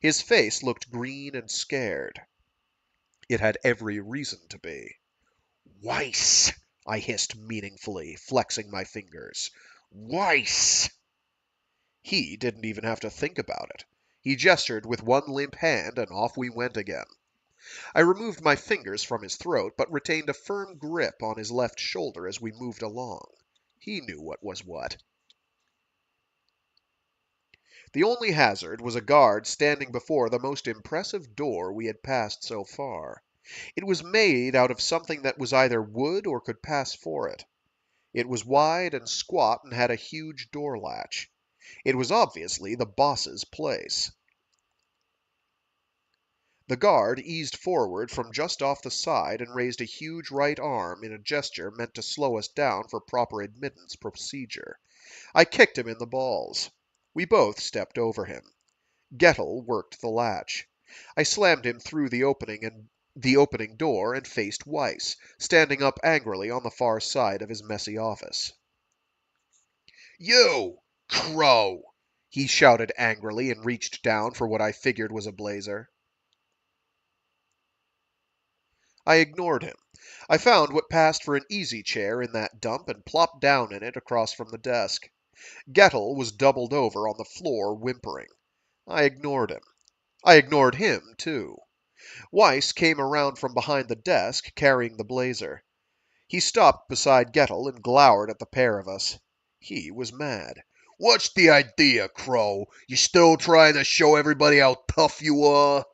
His face looked green and scared. It had every reason to be. "Weiss!" I hissed meaningfully, flexing my fingers. "Weiss!" He didn't even have to think about it. He gestured with one limp hand, and off we went again. I removed my fingers from his throat, but retained a firm grip on his left shoulder as we moved along. He knew what was what. The only hazard was a guard standing before the most impressive door we had passed so far. It was made out of something that was either wood or could pass for it. It was wide and squat and had a huge door latch. It was obviously the boss's place. The guard eased forward from just off the side and raised a huge right arm in a gesture meant to slow us down for proper admittance procedure. I kicked him in the balls. We both stepped over him. Gettle worked the latch. I slammed him through the opening door and faced Weiss, standing up angrily on the far side of his messy office. You, crow! He shouted angrily and reached down for what I figured was a blazer. I ignored him. I found what passed for an easy chair in that dump and plopped down in it across from the desk. Gettle was doubled over on the floor, whimpering. I ignored him. I ignored him, too. Weiss came around from behind the desk, carrying the blazer. He stopped beside Gettle and glowered at the pair of us. He was mad. What's the idea, crow? You still trying to show everybody how tough you are?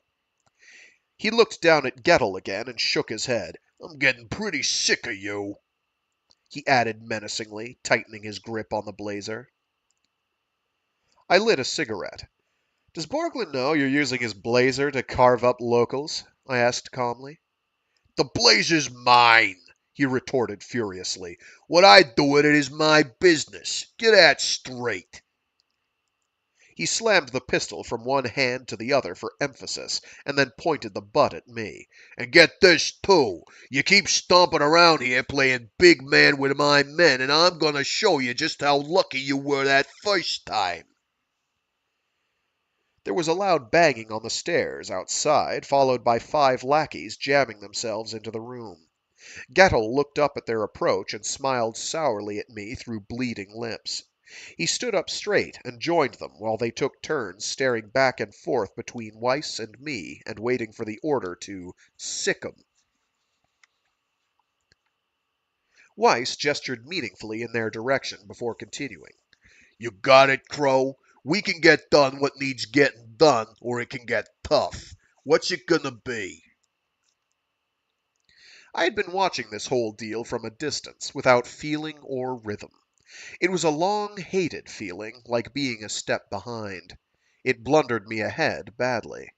He looked down at Gettle again and shook his head. I'm getting pretty sick of you, he added menacingly, tightening his grip on the blazer. I lit a cigarette. Does Borglyn know you're using his blazer to carve up locals? I asked calmly. The blazer's mine, he retorted furiously. What I do with it is my business. Get that straight. He slammed the pistol from one hand to the other for emphasis, and then pointed the butt at me. And get this, too. You keep stomping around here playing big man with my men, and I'm going to show you just how lucky you were that first time. There was a loud banging on the stairs outside, followed by 5 lackeys jamming themselves into the room. Gettle looked up at their approach and smiled sourly at me through bleeding lips. He stood up straight and joined them while they took turns staring back and forth between Weiss and me and waiting for the order to sick 'em. Weiss gestured meaningfully in their direction before continuing. You got it, crow? We can get done what needs getting done, or it can get tough. What's it gonna be? I had been watching this whole deal from a distance, without feeling or rhythm. It was a long-hated feeling, like being a step behind. It blundered me ahead badly.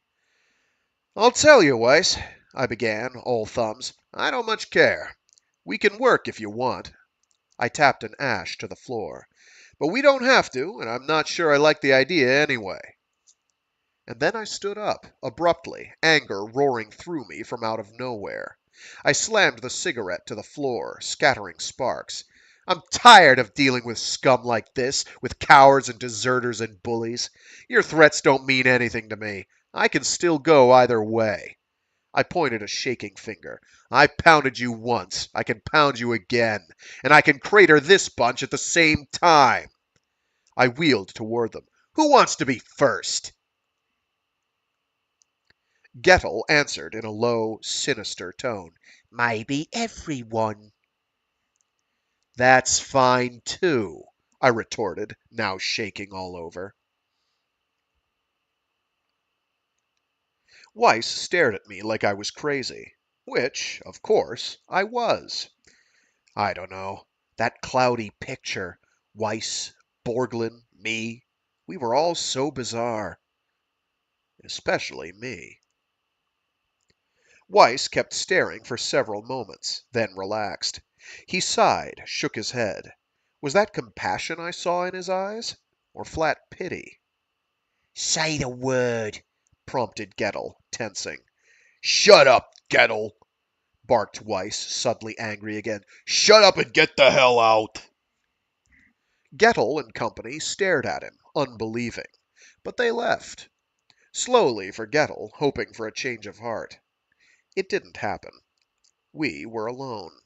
"I'll tell you, Weiss," I began, all thumbs. "I don't much care. We can work if you want." I tapped an ash to the floor. "But we don't have to, and I'm not sure I like the idea anyway." And then I stood up, abruptly, anger roaring through me from out of nowhere. I slammed the cigarette to the floor, scattering sparks. I'm tired of dealing with scum like this, with cowards and deserters and bullies. Your threats don't mean anything to me. I can still go either way. I pointed a shaking finger. I pounded you once. I can pound you again. And I can crater this bunch at the same time. I wheeled toward them. Who wants to be first? Gettle answered in a low, sinister tone. Maybe everyone. That's fine, too, I retorted, now shaking all over. Weiss stared at me like I was crazy, which, of course, I was. I don't know. That cloudy picture. Weiss, Borglyn, me. We were all so bizarre. Especially me. Weiss kept staring for several moments, then relaxed. He sighed, shook his head. Was that compassion I saw in his eyes? Or flat pity? "Say the word," prompted Gettle, tensing. Shut up, Gettle, barked Weiss, suddenly angry again. Shut up and get the hell out. Gettle and company stared at him, unbelieving. But they left. Slowly for Gettle, hoping for a change of heart. It didn't happen. We were alone.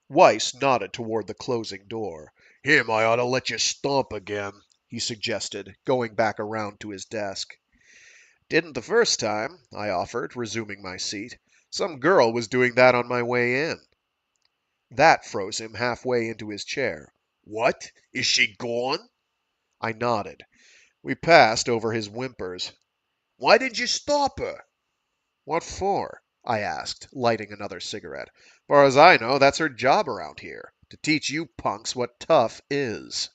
Weiss nodded toward the closing door. Him, I ought to let you stomp again, he suggested, going back around to his desk. "Didn't the first time," I offered, resuming my seat. "Some girl was doing that on my way in." That froze him halfway into his chair. What? Is she gone? I nodded. We passed over his whimpers. Why did you stop her? What for? I asked, lighting another cigarette. Far as I know, that's her job around here, to teach you punks what tough is.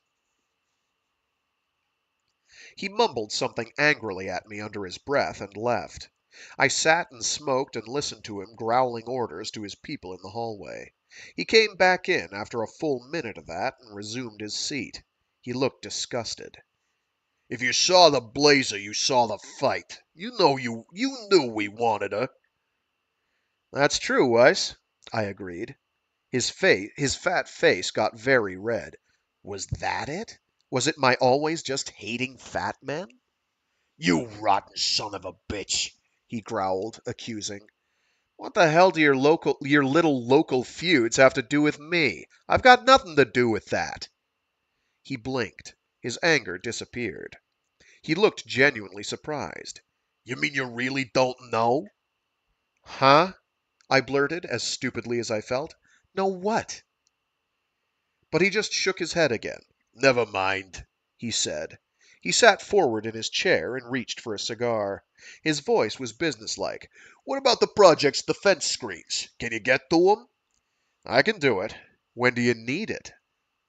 He mumbled something angrily at me under his breath and left. I sat and smoked and listened to him growling orders to his people in the hallway. He came back in after a full minute of that and resumed his seat. He looked disgusted. If you saw the blazer, you saw the fight. You knew we wanted her. That's true, Weiss, I agreed. His fat face got very red. Was that it? Was it my always just hating fat men? You rotten son of a bitch, He growled, accusing. What the hell do your little local feuds have to do with me? I've got nothing to do with that. He blinked. His anger disappeared. He looked genuinely surprised. You mean you really don't know? Huh? I blurted, as stupidly as I felt. Know what? But he just shook his head again. Never mind, He said. He sat forward in his chair and reached for a cigar. His voice was businesslike. What about the project's defense screens? Can you get to 'em? I can do it. When do you need it?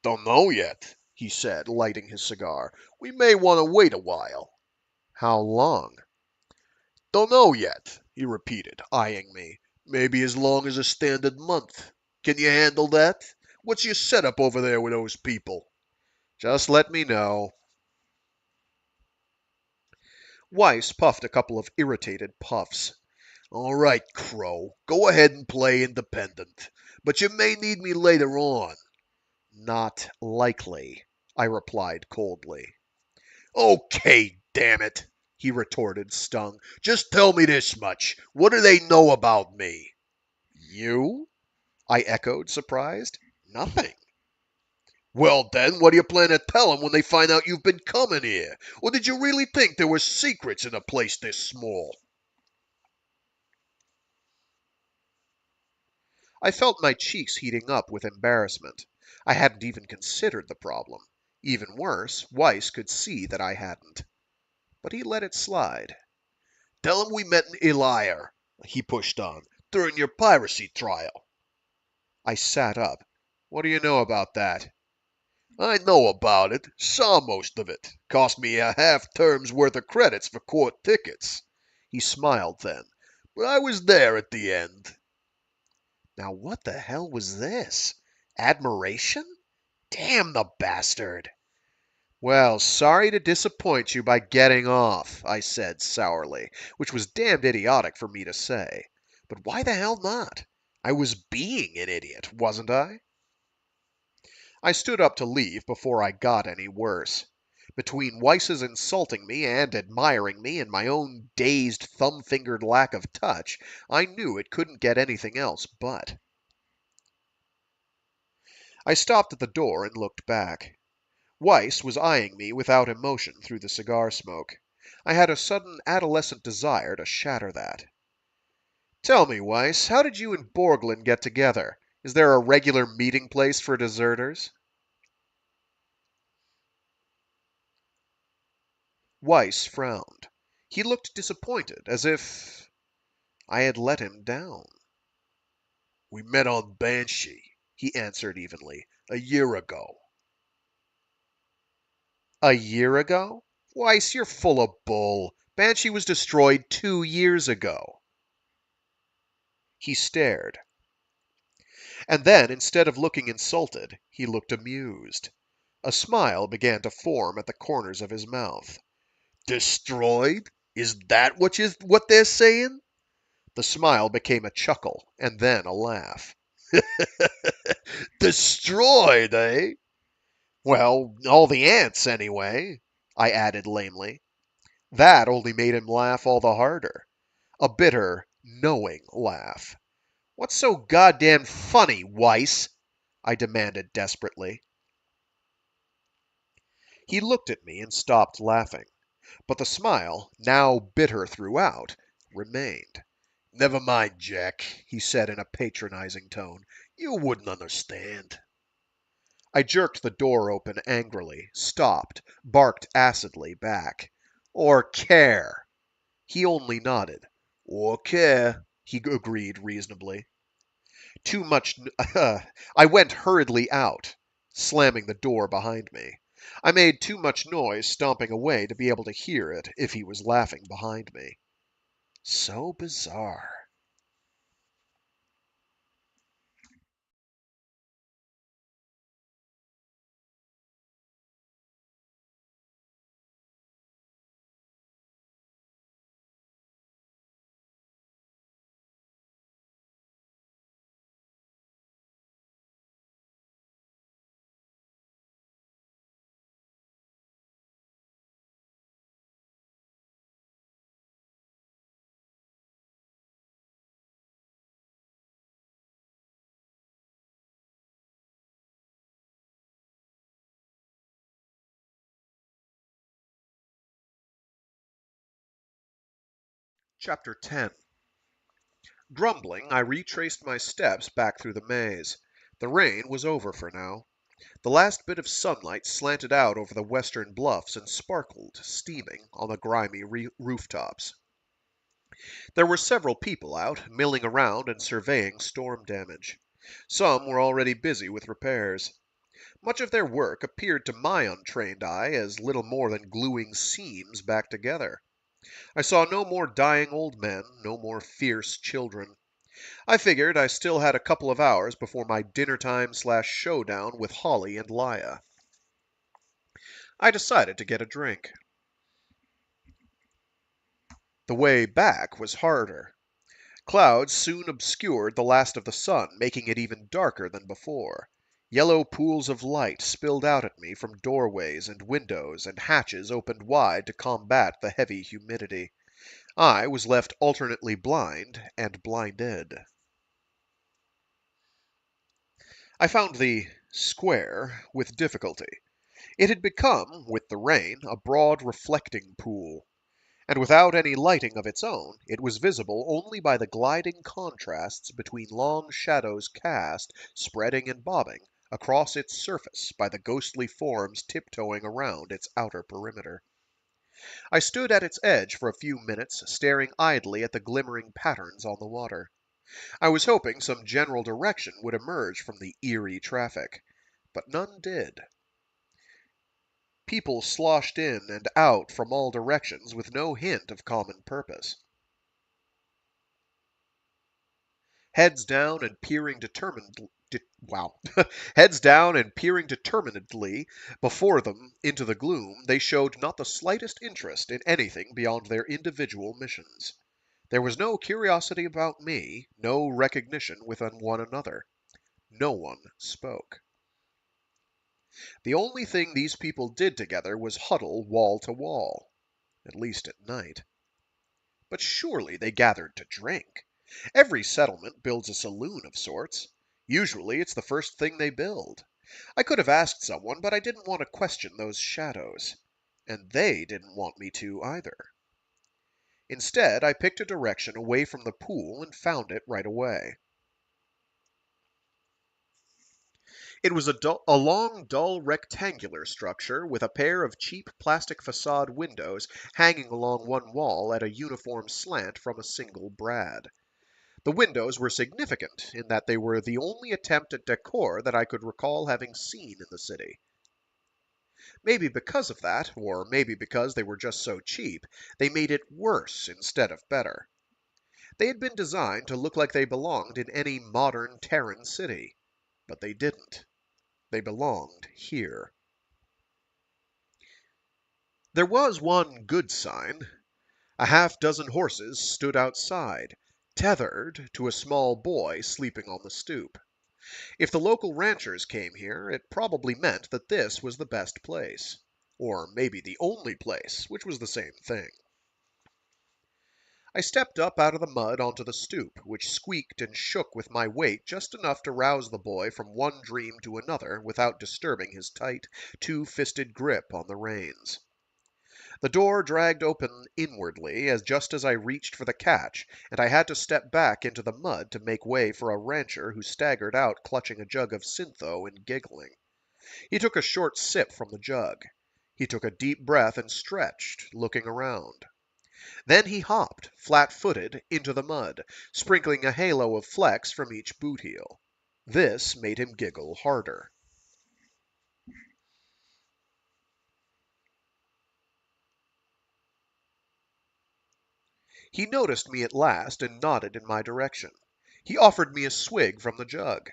Don't know yet, he said, lighting his cigar. We may want to wait a while. How long? Don't know yet, he repeated, eyeing me. Maybe as long as a standard month. Can you handle that? What's your setup over there with those people? Just let me know. Weiss puffed a couple of irritated puffs. All right, Crow. Go ahead and play independent. But you may need me later on. Not likely, I replied coldly. Okay, damn it, he retorted, stung. Just tell me this much. What do they know about me? You? I echoed, surprised. Nothing. Well, then, what do you plan to tell them when they find out you've been coming here? Or did you really think there were secrets in a place this small? I felt my cheeks heating up with embarrassment. I hadn't even considered the problem. Even worse, Weiss could see that I hadn't. But he let it slide. Tell them we met in Elir, he pushed on, during your piracy trial. I sat up. What do you know about that? I know about it. Saw most of it. Cost me a half term's worth of credits for court tickets. He smiled then. But I was there at the end. Now what the hell was this? Admiration? Damn the bastard! Well, sorry to disappoint you by getting off, I said sourly, which was damned idiotic for me to say. But why the hell not? I was being an idiot, wasn't I? I stood up to leave before I got any worse. Between Weiss's insulting me and admiring me and my own dazed, thumb-fingered lack of touch, I knew it couldn't get anything else but. I stopped at the door and looked back. Weiss was eyeing me without emotion through the cigar smoke. I had a sudden adolescent desire to shatter that. Tell me, Weiss, how did you and Borglyn get together? Is there a regular meeting place for deserters? Weiss frowned. He looked disappointed, as if I had let him down. We met on Banshee, he answered evenly, a year ago. A year ago? Weiss, you're full of bull. Banshee was destroyed 2 years ago. He stared. And then, instead of looking insulted, he looked amused. A smile began to form at the corners of his mouth. Destroyed? Is that what they're saying? The smile became a chuckle, and then a laugh. Destroyed, eh? Well, all the ants, anyway, I added lamely. That only made him laugh all the harder. A bitter, knowing laugh. What's so goddamn funny, Weiss? I demanded desperately. He looked at me and stopped laughing, but the smile, now bitter throughout, remained. Never mind, Jack, he said in a patronizing tone. You wouldn't understand. I jerked the door open angrily, stopped, barked acidly back. Or care. He only nodded. Okay. he agreed reasonably. Too much. I went hurriedly out, slamming the door behind me. I made too much noise stomping away to be able to hear it if he was laughing behind me. So bizarre. Chapter 10. Grumbling, I retraced my steps back through the maze. The rain was over for now. The last bit of sunlight slanted out over the western bluffs and sparkled, steaming, on the grimy rooftops. There were several people out, milling around and surveying storm damage. Some were already busy with repairs. Much of their work appeared to my untrained eye as little more than gluing seams back together. I saw no more dying old men, no more fierce children. I figured I still had a couple of hours before my dinner time/showdown with Holly and Laya. I decided to get a drink. The way back was harder. Clouds soon obscured the last of the sun, making it even darker than before. Yellow pools of light spilled out at me from doorways and windows, and hatches opened wide to combat the heavy humidity. I was left alternately blind and blinded. I found the square with difficulty. It had become, with the rain, a broad reflecting pool, and without any lighting of its own, it was visible only by the gliding contrasts between long shadows cast, spreading and bobbing, across its surface by the ghostly forms tiptoeing around its outer perimeter. I stood at its edge for a few minutes, staring idly at the glimmering patterns on the water. I was hoping some general direction would emerge from the eerie traffic, but none did. People sloshed in and out from all directions with no hint of common purpose. Heads down and peering Heads down and peering determinedly before them into the gloom, they showed not the slightest interest in anything beyond their individual missions. There was no curiosity about me, no recognition with one another. No one spoke. The only thing these people did together was huddle wall to wall, at least at night. But surely they gathered to drink. Every settlement builds a saloon of sorts. Usually it's the first thing they build. I could have asked someone, but I didn't want to question those shadows. And they didn't want me to either. Instead, I picked a direction away from the pool and found it right away. It was a long, dull rectangular structure with a pair of cheap plastic facade windows hanging along one wall at a uniform slant from a single brad. The windows were significant in that they were the only attempt at decor that I could recall having seen in the city. Maybe because of that, or maybe because they were just so cheap, they made it worse instead of better. They had been designed to look like they belonged in any modern Terran city, but they didn't. They belonged here. There was one good sign. A half-dozen horses stood outside, tethered to a small boy sleeping on the stoop. If the local ranchers came here, it probably meant that this was the best place. Or maybe the only place, which was the same thing. I stepped up out of the mud onto the stoop, which squeaked and shook with my weight just enough to rouse the boy from one dream to another without disturbing his tight, two-fisted grip on the reins. The door dragged open inwardly just as I reached for the catch, and I had to step back into the mud to make way for a rancher who staggered out clutching a jug of syntho and giggling. He took a short sip from the jug. He took a deep breath and stretched, looking around. Then he hopped, flat-footed, into the mud, sprinkling a halo of flecks from each boot heel. This made him giggle harder. He noticed me at last and nodded in my direction. He offered me a swig from the jug.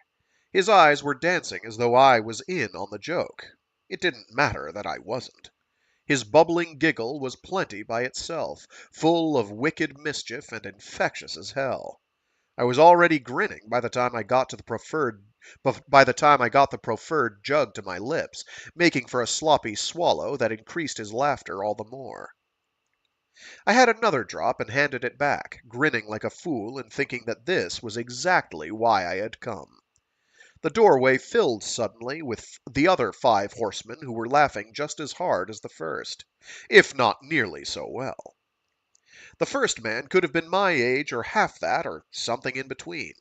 His eyes were dancing as though I was in on the joke. It didn't matter that I wasn't. His bubbling giggle was plenty by itself, full of wicked mischief and infectious as hell. I was already grinning by the time I got the proffered jug to my lips, making for a sloppy swallow that increased his laughter all the more. I had another drop and handed it back, grinning like a fool and thinking that this was exactly why I had come. The doorway filled suddenly with the other 5 horsemen who were laughing just as hard as the first, if not nearly so well. The first man could have been my age or half that or something in between.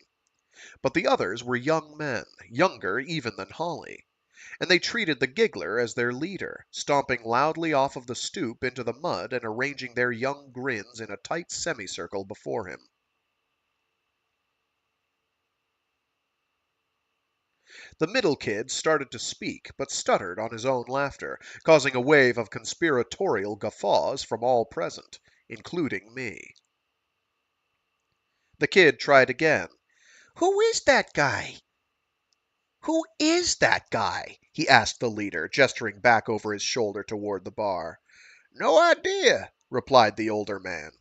But the others were young men, younger even than Holly, and they treated the giggler as their leader, stomping loudly off of the stoop into the mud and arranging their young grins in a tight semicircle before him. The middle kid started to speak, but stuttered on his own laughter, causing a wave of conspiratorial guffaws from all present, including me. The kid tried again. "Who is that guy? Who is that guy?" he asked the leader, gesturing back over his shoulder toward the bar. "No idea," replied the older man.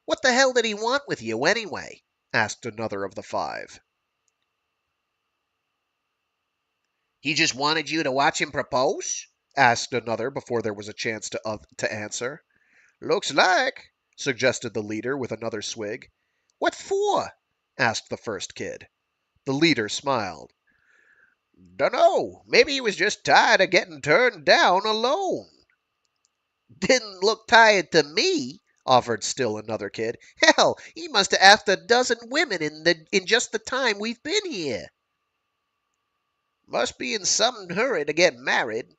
"What the hell did he want with you, anyway?" asked another of the 5. "He just wanted you to watch him propose?" asked another before there was a chance to answer. "Looks like," suggested the leader with another swig. "What for?" asked the first kid. The leader smiled. "Dunno. Maybe he was just tired of getting turned down alone." "Didn't look tired to me," offered still another kid. "Hell, he must have asked a dozen women in just the time we've been here." "Must be in some hurry to get married,"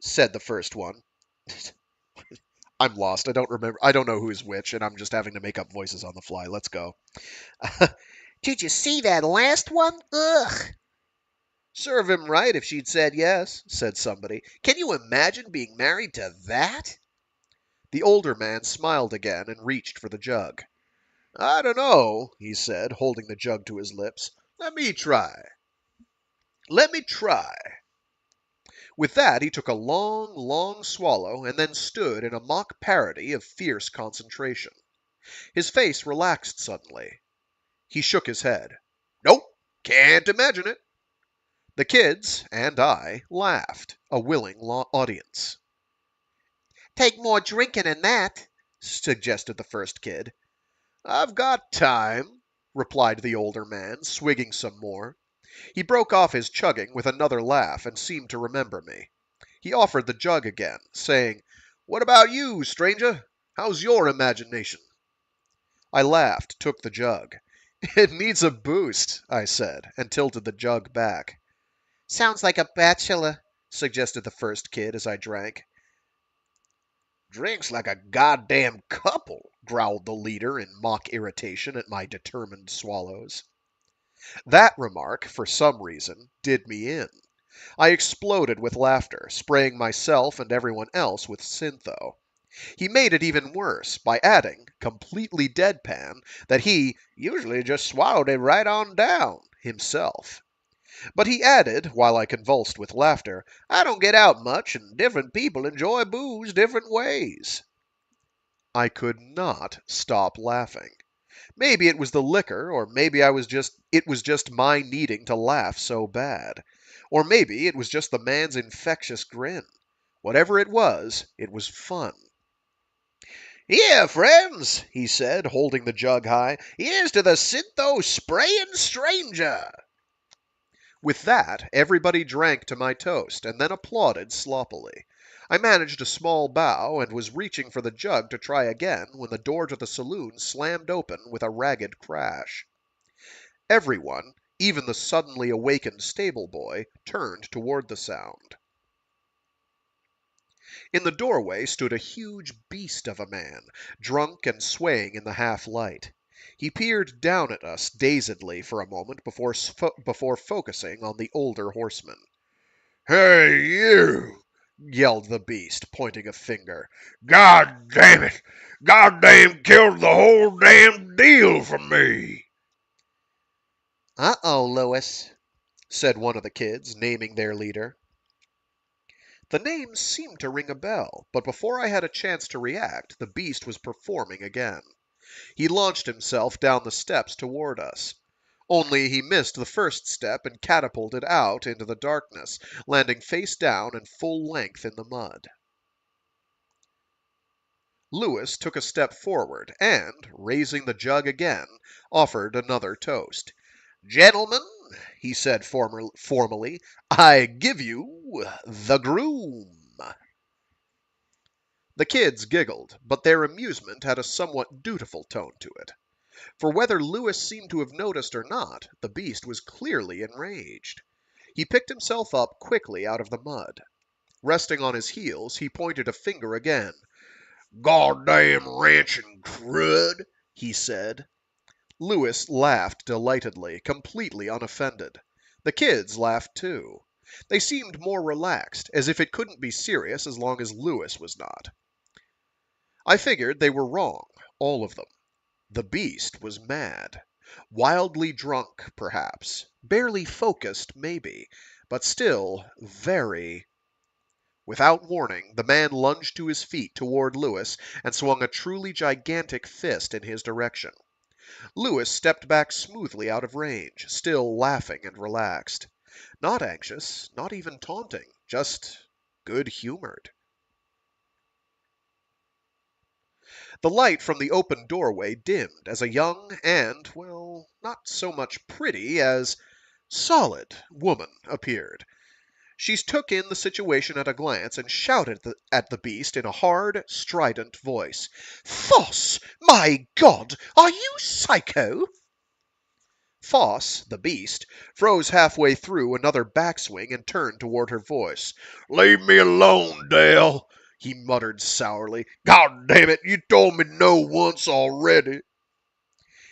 said the first one. I'm lost. I don't remember. I don't know who's which, and I'm just having to make up voices on the fly. Let's go. "Did you see that last one? Ugh." "Serve him right if she'd said yes," said somebody. "Can you imagine being married to that?" The older man smiled again and reached for the jug. "I don't know," he said, holding the jug to his lips. Let me try." With that he took a long, long swallow and then stood in a mock parody of fierce concentration. His face relaxed suddenly. He shook his head. "Nope, can't imagine it." The kids and I laughed, a willing audience. "Take more drinking than that," suggested the first kid. "I've got time," replied the older man, swigging some more. He broke off his chugging with another laugh and seemed to remember me. He offered the jug again, saying, "What about you, stranger? How's your imagination?" I laughed, took the jug. "It needs a boost," I said, and tilted the jug back. "Sounds like a bachelor," suggested the first kid as I drank. "Drinks like a goddamn couple," growled the leader in mock irritation at my determined swallows. That remark, for some reason, did me in. I exploded with laughter, spraying myself and everyone else with Syntho. He made it even worse by adding, completely deadpan, that he usually just swallowed it right on down himself. But he added, while I convulsed with laughter, "I don't get out much, and different people enjoy booze different ways." I could not stop laughing. Maybe it was the liquor, or maybe it was just my needing to laugh so bad. Or maybe it was just the man's infectious grin. Whatever it was fun. "Here, friends," he said, holding the jug high. "Here's to the Syntho spraying stranger." With that, everybody drank to my toast, and then applauded sloppily. I managed a small bow, and was reaching for the jug to try again when the door to the saloon slammed open with a ragged crash. Everyone, even the suddenly awakened stable boy, turned toward the sound. In the doorway stood a huge beast of a man, drunk and swaying in the half-light. He peered down at us dazedly for a moment before focusing on the older horseman. Hey, you! Yelled the beast, pointing a finger. God damn it! God damn killed the whole damn deal for me! Uh-oh, Lewis, said one of the kids, naming their leader. The name seemed to ring a bell, but before I had a chance to react, the beast was performing again. He launched himself down the steps toward us. Only he missed the first step and catapulted out into the darkness, landing face down and full length in the mud. Lewis took a step forward and, raising the jug again, offered another toast. Gentlemen, he said formally, I give you the groom. The kids giggled, but their amusement had a somewhat dutiful tone to it. For whether Lewis seemed to have noticed or not, the beast was clearly enraged. He picked himself up quickly out of the mud. Resting on his heels, he pointed a finger again. Goddamn ranching crud, he said. Lewis laughed delightedly, completely unoffended. The kids laughed too. They seemed more relaxed, as if it couldn't be serious as long as Lewis was not. I figured they were wrong, all of them. The beast was mad. Wildly drunk, perhaps. Barely focused, maybe. But still, very... Without warning, the man lunged to his feet toward Lewis and swung a truly gigantic fist in his direction. Lewis stepped back smoothly out of range, still laughing and relaxed. Not anxious, not even taunting, just good-humored. The light from the open doorway dimmed as a young and, well, not so much pretty as solid woman appeared. She took in the situation at a glance and shouted at the beast in a hard, strident voice. Foss! My God! Are you psycho? Foss, the beast, froze halfway through another backswing and turned toward her voice. leave me alone, Dale, he muttered sourly. God damn it, you told me no once already.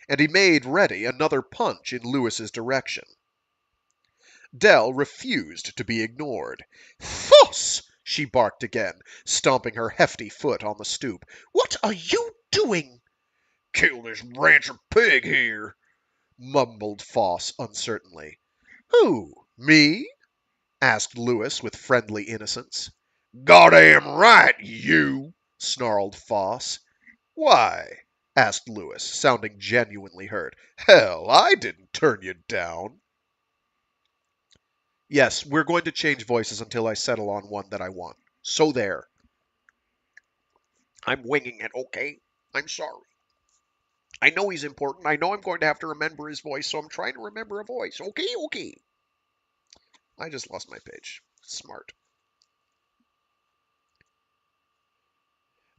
And he made ready another punch in Lewis's direction. Dell refused to be ignored. Foss! She barked again, stomping her hefty foot on the stoop. What are you doing? Kill this rancher pig here, mumbled Foss uncertainly. Who? Me? asked Lewis with friendly innocence. Goddamn right, you, snarled Foss. Why? asked Lewis, sounding genuinely hurt. Hell, I didn't turn you down. Yes, we're going to change voices until I settle on one that I want. So there. I'm winging it, okay? I'm sorry. I know he's important. I know I'm going to have to remember his voice, so I'm trying to remember a voice. Okay. I just lost my page. Smart.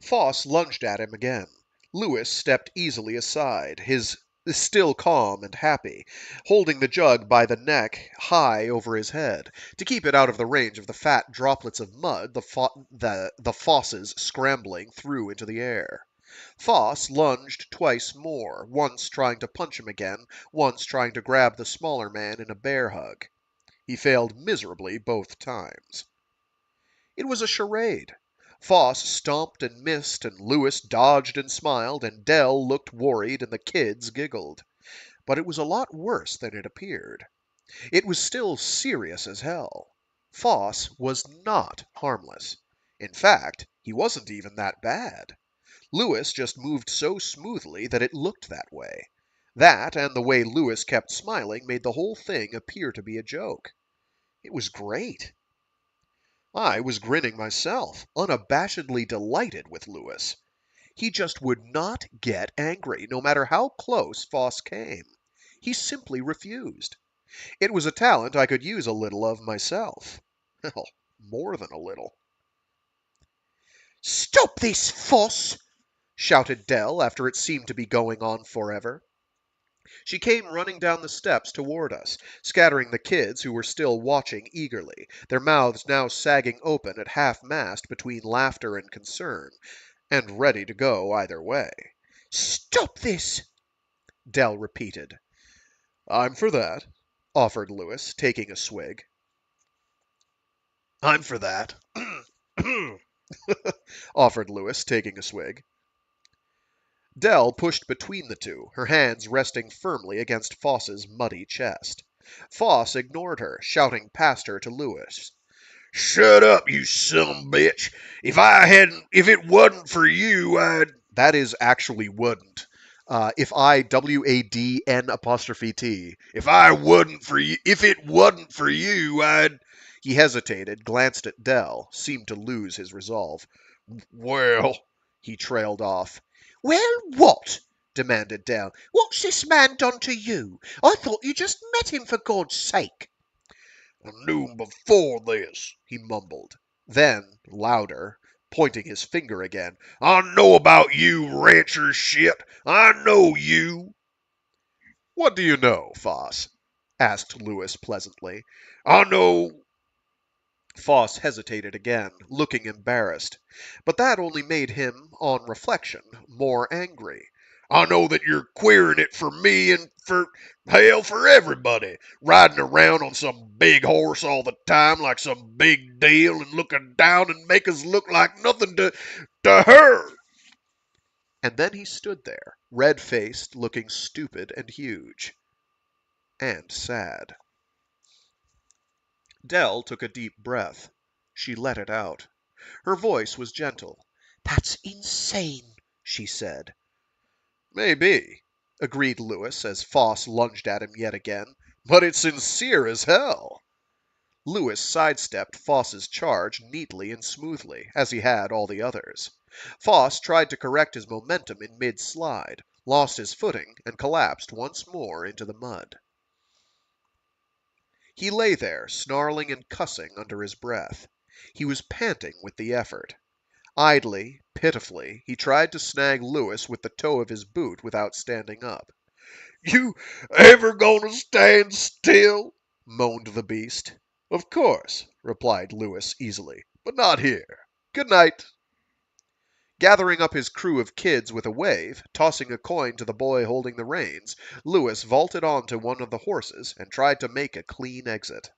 Foss lunged at him again. Lewis stepped easily aside, his still calm and happy, holding the jug by the neck high over his head, to keep it out of the range of the fat droplets of mud the Fosses scrambling threw into the air. Foss lunged twice more, once trying to punch him again, once trying to grab the smaller man in a bear hug. He failed miserably both times. It was a charade. Foss stomped and missed, and Lewis dodged and smiled, and Dell looked worried, and the kids giggled. But it was a lot worse than it appeared. It was still serious as hell. Foss was not harmless. In fact, he wasn't even that bad. Lewis just moved so smoothly that it looked that way. That, and the way Lewis kept smiling, made the whole thing appear to be a joke. It was great. I was grinning myself, unabashedly delighted with Lewis. He just would not get angry, no matter how close Foss came. He simply refused. It was a talent I could use a little of myself. Well, more than a little. Stop this, Foss! shouted Dell after it seemed to be going on forever. She came running down the steps toward us, scattering the kids who were still watching eagerly, their mouths now sagging open at half-mast between laughter and concern, and ready to go either way. Stop this! Dell repeated. I'm for that, offered Lewis, taking a swig. I'm for that. offered Lewis, taking a swig. Dell pushed between the two, her hands resting firmly against Foss's muddy chest. Foss ignored her, shouting past her to Lewis. Shut up, you son bitch. If it wasn't for you, I'd... That is actually wouldn't. If I WADN apostrophe T. If it wasn't for you, I'd... He hesitated, glanced at Dell, seemed to lose his resolve. Well, He trailed off. well, what? Demanded Dell. What's this man done to you? I thought you just met him, for God's sake. I knew him before this, he mumbled. Then, louder, pointing his finger again. I know about you, rancher shit. I know you. What do you know, Foss? asked Lewis pleasantly. I know... Foss hesitated again, looking embarrassed. But that only made him, on reflection, more angry. I know that you're queering it for me and hell, for everybody. Riding around on some big horse all the time like some big deal and looking down and make us look like nothing to her. And then he stood there, red-faced, looking stupid and huge. And sad. Dell took a deep breath. She let it out. Her voice was gentle. That's insane, she said. Maybe, agreed Lewis as Foss lunged at him yet again, but it's sincere as hell. Lewis sidestepped Foss's charge neatly and smoothly, as he had all the others. Foss tried to correct his momentum in mid-slide, lost his footing, and collapsed once more into the mud. He lay there, snarling and cussing under his breath. He was panting with the effort. Idly, pitifully, he tried to snag Lewis with the toe of his boot without standing up. You ever gonna stand still? Moaned the beast. Of course, replied Lewis easily, but not here. Good night. Gathering up his crew of kids with a wave, tossing a coin to the boy holding the reins, Lewis vaulted onto one of the horses and tried to make a clean exit.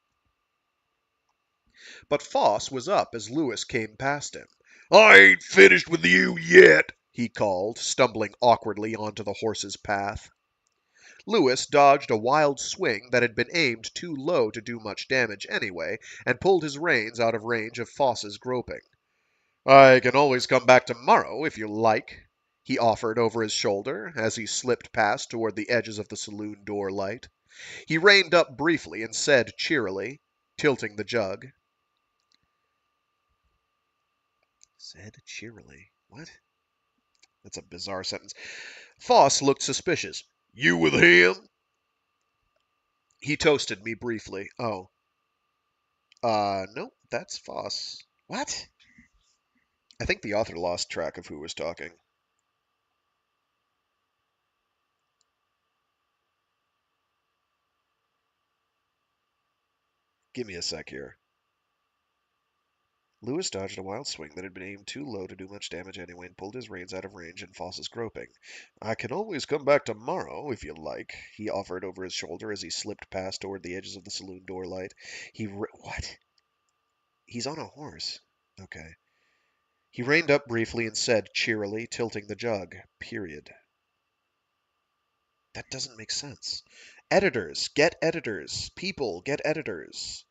But Foss was up as Lewis came past him. I ain't finished with you yet, he called, stumbling awkwardly onto the horse's path. Lewis dodged a wild swing that had been aimed too low to do much damage anyway, and pulled his reins out of range of Foss's groping. I can always come back tomorrow, if you like, he offered over his shoulder as he slipped past toward the edges of the saloon door light. He reined up briefly and said cheerily, tilting the jug. Said cheerily. What? That's a bizarre sentence. Foss looked suspicious. You with him? He toasted me briefly. Oh. No, that's Foss. What? I think the author lost track of who was talking. Give me a sec here. Lewis dodged a wild swing that had been aimed too low to do much damage anyway and pulled his reins out of range in Foss's groping. I can always come back tomorrow, if you like, he offered over his shoulder as he slipped past toward the edges of the saloon door light. What? He's on a horse. Okay. He reined up briefly and said cheerily, tilting the jug. Period. That doesn't make sense. Editors, get editors. People, get editors.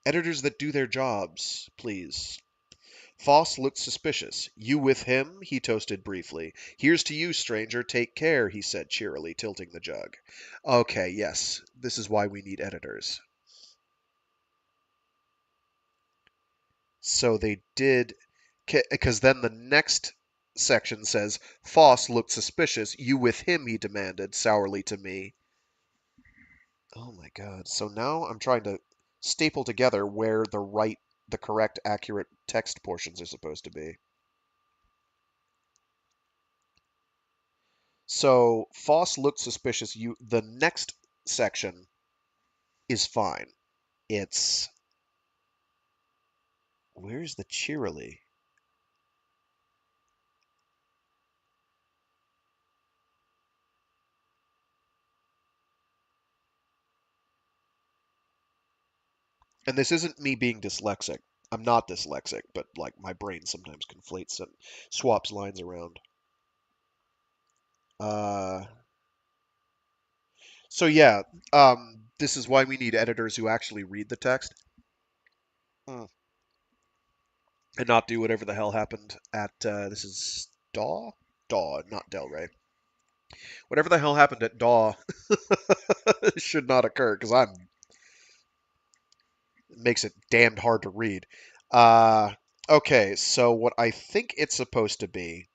Editors that do their jobs, please. Foss looked suspicious. You with him? He toasted briefly. Here's to you, stranger. Take care, he said cheerily, tilting the jug. Okay, yes. This is why we need editors. So they did... Because then the next section says, Foss looked suspicious. You with him, he demanded, sourly to me. Oh my god. So now I'm trying to staple together where the correct, accurate text portions are supposed to be. So Foss looked suspicious. The next section is fine. It's where's the cheerily? And this isn't me being dyslexic. I'm not dyslexic, but like my brain sometimes conflates and swaps lines around. Uh, so yeah, this is why we need editors who actually read the text. Mm. And not do whatever the hell happened at this is Daw, not Delray. Whatever the hell happened at Daw should not occur because I'm it makes it damned hard to read. Uh, okay, so what I think it's supposed to be.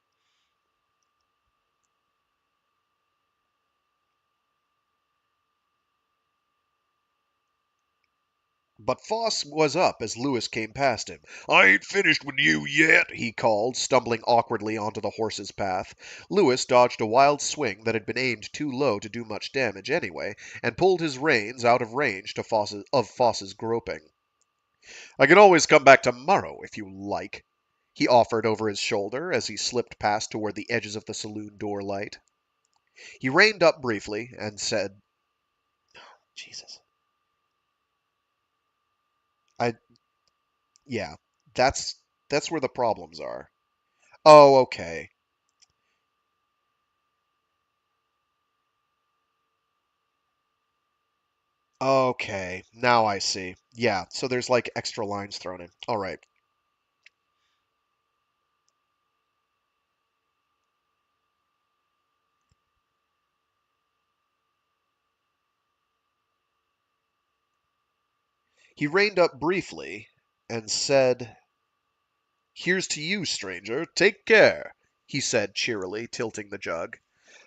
But Foss was up as Lewis came past him. I ain't finished with you yet. He called, stumbling awkwardly onto the horse's path. Lewis dodged a wild swing that had been aimed too low to do much damage anyway, and pulled his reins out of range of Foss's groping. I can always come back tomorrow if you like, he offered over his shoulder as he slipped past toward the edges of the saloon door light. He reined up briefly and said, Jesus. I yeah, that's where the problems are. Oh, okay. Okay, now I see. Yeah, so there's like extra lines thrown in. All right. He reined up briefly and said, Here's to you, stranger. Take care, he said cheerily, tilting the jug.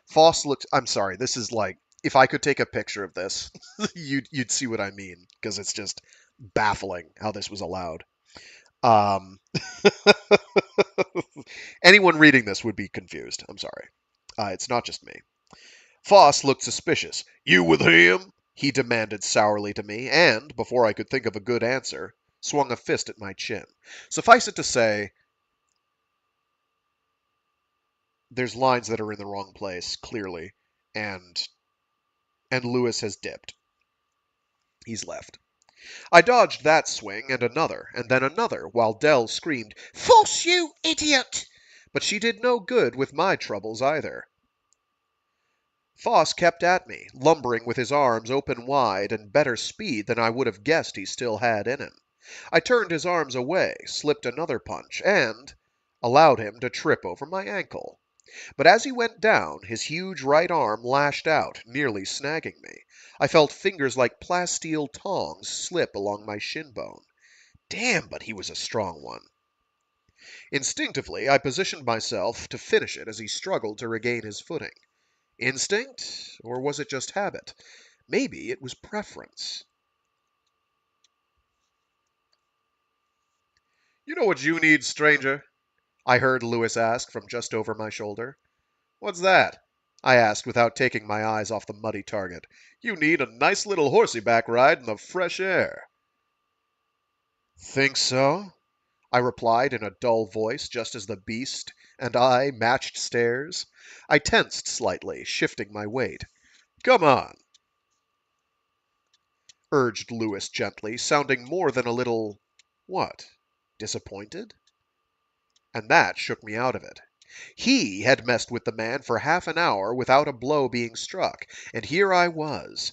Foss looked. I'm sorry, this is like. If I could take a picture of this, you'd see what I mean, because it's just baffling how this was allowed. Um, anyone reading this would be confused. I'm sorry. It's not just me. Foss looked suspicious. You with him? He demanded sourly to me, and, before I could think of a good answer, swung a fist at my chin. Suffice it to say, there's lines that are in the wrong place, clearly, and Lewis has dipped. He's left. I dodged that swing and then another, while Dell screamed, Foss, you idiot! But she did no good with my troubles either. Foss kept at me, lumbering with his arms open wide and better speed than I would have guessed he still had in him. I turned his arms away, slipped another punch, and allowed him to trip over my ankle. But as he went down, his huge right arm lashed out, nearly snagging me. I felt fingers like plasteel tongs slip along my shin bone. Damn, but he was a strong one. Instinctively, I positioned myself to finish it as he struggled to regain his footing. Instinct? Or was it just habit? Maybe it was preference. You know what you need, stranger? I heard Lewis ask from just over my shoulder. What's that? I asked without taking my eyes off the muddy target. You need a nice little horseyback ride in the fresh air. Think so? I replied in a dull voice just as the beast and I matched stares. I tensed slightly, shifting my weight. Come on. Urged Lewis gently, sounding more than a little. What? Disappointed? And that shook me out of it. He had messed with the man for half an hour without a blow being struck, and here I was.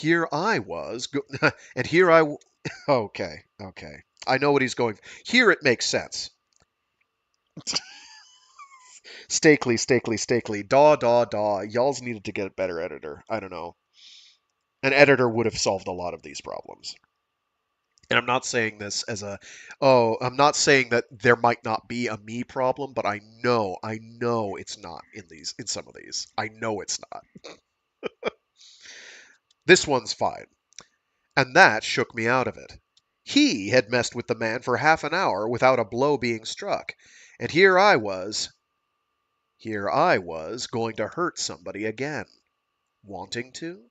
And here I. Okay, okay. I know what he's going. Here it makes sense. Steakley. Daw. Y'all's needed to get a better editor. I don't know. An editor would have solved a lot of these problems. And I'm not saying this as I'm not saying that there might not be a me problem, but I know it's not in some of these. I know it's not. This one's fine. And that shook me out of it. He had messed with the man for half an hour without a blow being struck. And here I was. Here I was, going to hurt somebody again. Wanting to?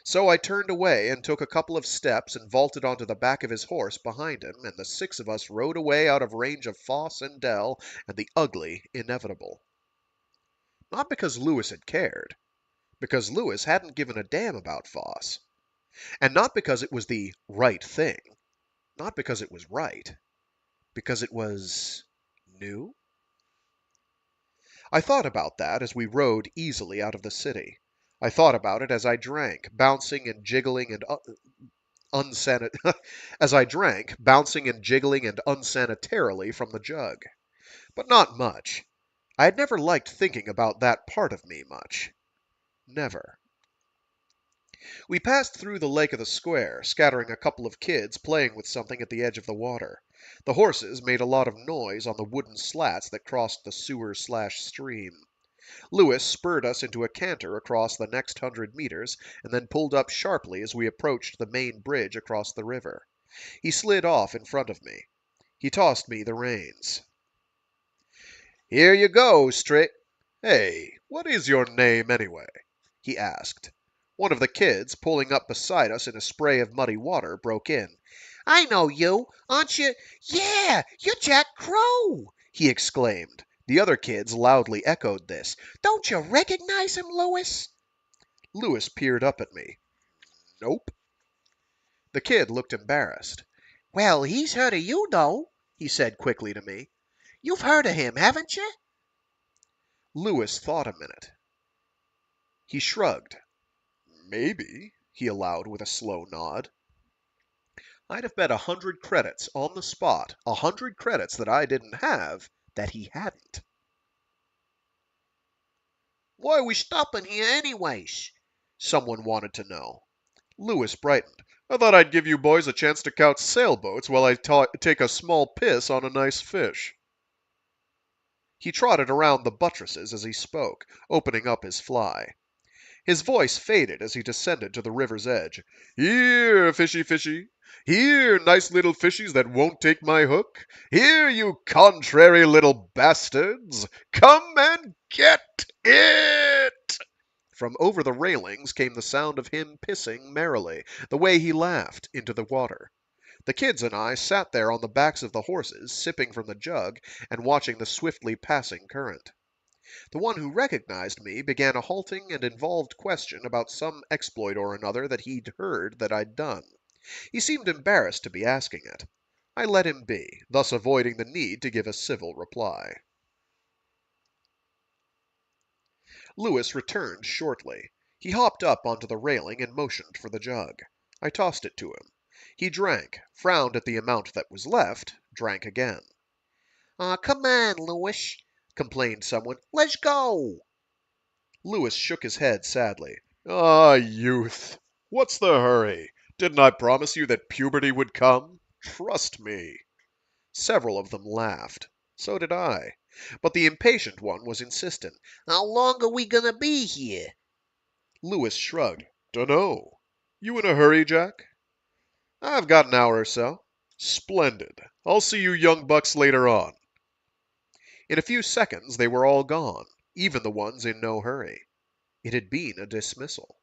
So I turned away and took a couple of steps and vaulted onto the back of his horse behind him, and the six of us rode away out of range of Foss and Dell and the ugly inevitable. Not because Lewis had cared, because Lewis hadn't given a damn about Foss. And not because it was the right thing, not because it was right, because it was new. I thought about that as we rode easily out of the city. I thought about it as I drank, bouncing and jiggling and as I drank, bouncing and jiggling and unsanitarily from the jug. But not much. I had never liked thinking about that part of me much. Never. We passed through the lake of the square, scattering a couple of kids playing with something at the edge of the water. The horses made a lot of noise on the wooden slats that crossed the sewer/stream. Lewis spurred us into a canter across the next 100 meters and then pulled up sharply as we approached the main bridge across the river. He slid off in front of me. He tossed me the reins. "Here you go, straight. Hey, what is your name anyway?" he asked. One of the kids, pulling up beside us in a spray of muddy water, broke in. "I know you. Aren't you? Yeah, you're Jack Crow!" he exclaimed. The other kids loudly echoed this. "Don't you recognize him, Lewis?" Lewis peered up at me. "Nope." The kid looked embarrassed. "Well, he's heard of you, though," he said quickly to me. "You've heard of him, haven't you?" Lewis thought a minute. He shrugged. "Maybe," he allowed with a slow nod. I'd have bet 100 credits on the spot, 100 credits that I didn't have, that he hadn't. "Why are we stopping here anyways?" someone wanted to know. Lewis brightened. "I thought I'd give you boys a chance to count sailboats while I take a small piss on a nice fish." He trotted around the buttresses as he spoke, opening up his fly. His voice faded as he descended to the river's edge. "Here, fishy fishy! Here, nice little fishies that won't take my hook! Here, you contrary little bastards! Come and get it!" From over the railings came the sound of him pissing merrily, the way he laughed, into the water. The kids and I sat there on the backs of the horses, sipping from the jug and watching the swiftly passing current. The one who recognized me began a halting and involved question about some exploit or another that he'd heard that I'd done. He seemed embarrassed to be asking it. I let him be, thus avoiding the need to give a civil reply. Lewis returned shortly. He hopped up onto the railing and motioned for the jug. I tossed it to him. He drank, frowned at the amount that was left, drank again. "Aw, come on, Lewis," complained someone. "Let's go." Lewis shook his head sadly. Ah, youth! What's the hurry? Didn't I promise you that puberty would come? Trust me." Several of them laughed. So did I. But the impatient one was insistent. "How long are we gonna be here?" Lewis shrugged. Dunno. You in a hurry, Jack? "I've got an hour or so." Splendid. I'll see you young bucks later on. In a few seconds they were all gone, even the ones in no hurry. It had been a dismissal.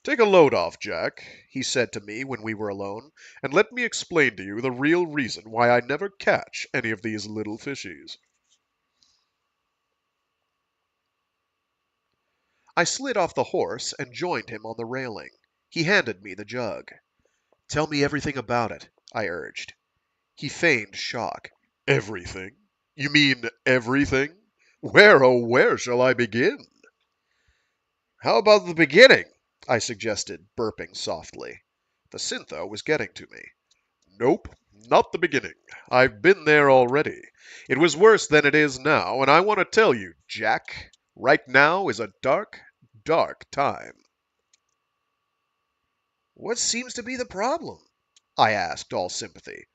"Take a load off, Jack," he said to me when we were alone, "and let me explain to you the real reason why I never catch any of these little fishies." I slid off the horse and joined him on the railing. He handed me the jug. "Tell me everything about it," I urged. He feigned shock. "Everything? You mean everything? Where, oh, where shall I begin?" "How about the beginning?" I suggested, burping softly. The Syntho was getting to me. "Nope, not the beginning. I've been there already. It was worse than it is now, and I want to tell you, Jack, right now is a dark, dark time." "What seems to be the problem?" I asked, all sympathy.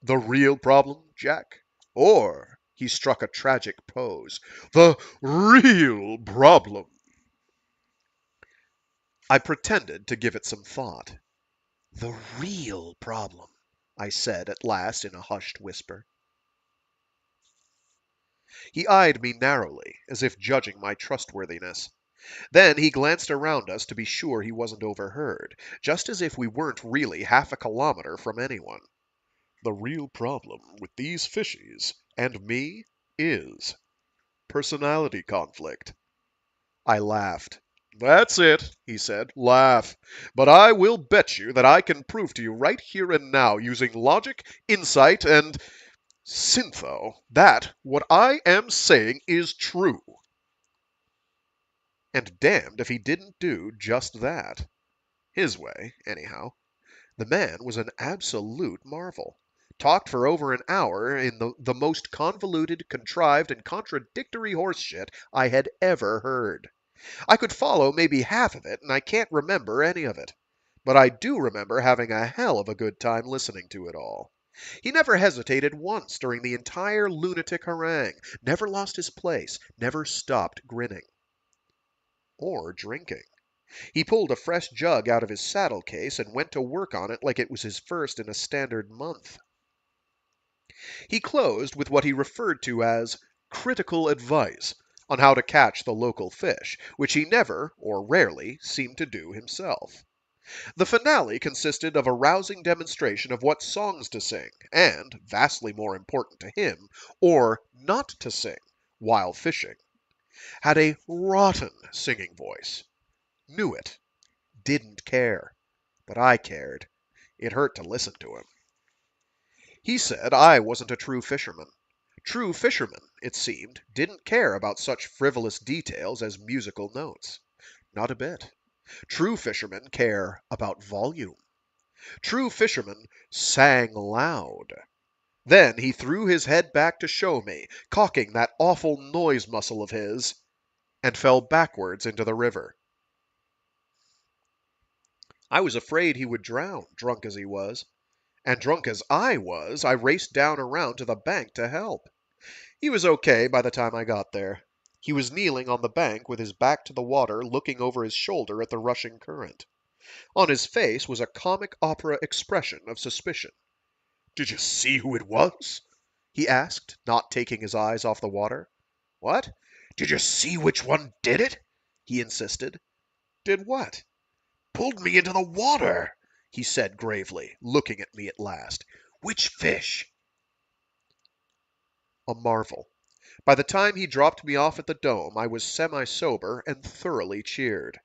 "The real problem, Jack? Or," he struck a tragic pose, "the real problem?" I pretended to give it some thought. "The real problem," I said at last in a hushed whisper. He eyed me narrowly, as if judging my trustworthiness. Then he glanced around us to be sure he wasn't overheard, just as if we weren't really half a kilometer from anyone. The real problem with these fishies and me is personality conflict. I laughed. That's it, he said. Laugh. But I will bet you that I can prove to you right here and now, using logic, insight, and Syntho, that what I am saying is true. And damned if he didn't do just that. His way, anyhow. The man was an absolute marvel. Talked for over an hour in the most convoluted, contrived, and contradictory horse shit I had ever heard. I could follow maybe half of it, and I can't remember any of it. But I do remember having a hell of a good time listening to it all. He never hesitated once during the entire lunatic harangue, never lost his place, never stopped grinning. Or drinking. He pulled a fresh jug out of his saddle case and went to work on it like it was his first in a standard month. He closed with what he referred to as critical advice on how to catch the local fish, which he never, or rarely, seemed to do himself. The finale consisted of a rousing demonstration of what songs to sing, and, vastly more important to him, or not to sing, while fishing. Had a rotten singing voice. Knew it. Didn't care. But I cared. It hurt to listen to him. He said I wasn't a true fisherman. True fishermen, it seemed, didn't care about such frivolous details as musical notes. Not a bit. True fishermen care about volume. True fishermen sang loud. Then he threw his head back to show me, cocking that awful noise muscle of his, and fell backwards into the river. I was afraid he would drown, drunk as he was. And drunk as I was, I raced down around to the bank to help. He was okay by the time I got there. He was kneeling on the bank with his back to the water, looking over his shoulder at the rushing current. On his face was a comic opera expression of suspicion. "Did you see who it was?" he asked, not taking his eyes off the water. "What?" "Did you see which one did it?" he insisted. Did what? "Pulled me into the water," he said gravely, looking at me at last. "Which fish?" A marvel. By the time he dropped me off at the dome, I was semi-sober and thoroughly cheered.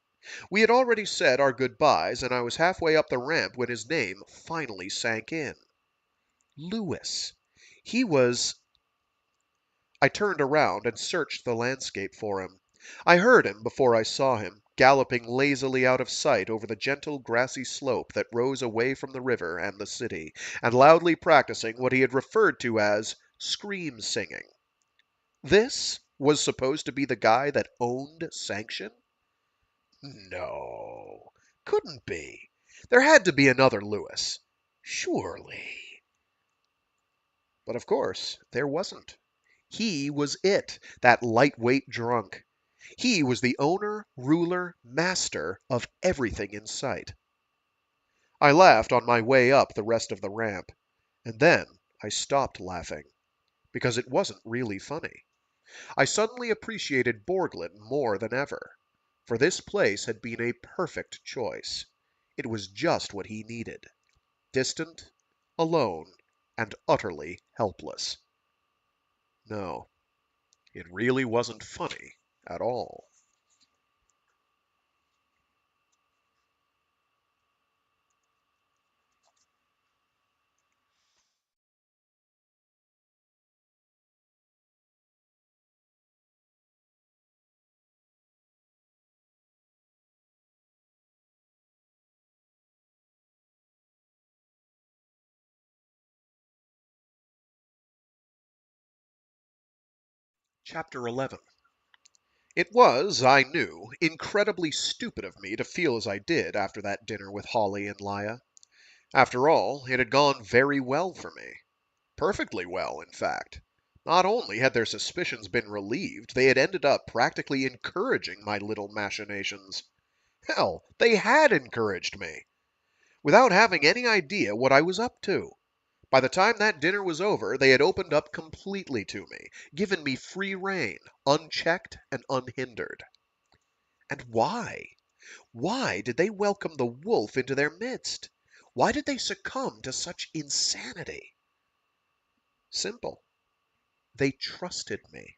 We had already said our goodbyes, and I was halfway up the ramp when his name finally sank in. Lewis. He was... I turned around and searched the landscape for him. I heard him before I saw him, galloping lazily out of sight over the gentle grassy slope that rose away from the river and the city, and loudly practicing what he had referred to as scream singing. This was supposed to be the guy that owned Sanction? No, couldn't be. There had to be another Lewis. Surely. But of course, there wasn't. He was it, that lightweight drunk. He was the owner, ruler, master of everything in sight. I laughed on my way up the rest of the ramp, and then I stopped laughing, because it wasn't really funny. I suddenly appreciated Borglyn more than ever, for this place had been a perfect choice. It was just what he needed. Distant, alone, and utterly helpless. No, it really wasn't funny at all. Chapter 11. It was, I knew, incredibly stupid of me to feel as I did after that dinner with Holly and Laya. After all, it had gone very well for me. Perfectly well, in fact. Not only had their suspicions been relieved, they had ended up practically encouraging my little machinations. Hell, they had encouraged me, without having any idea what I was up to. By the time that dinner was over, they had opened up completely to me, given me free rein, unchecked and unhindered. And why? Why did they welcome the wolf into their midst? Why did they succumb to such insanity? Simple. They trusted me.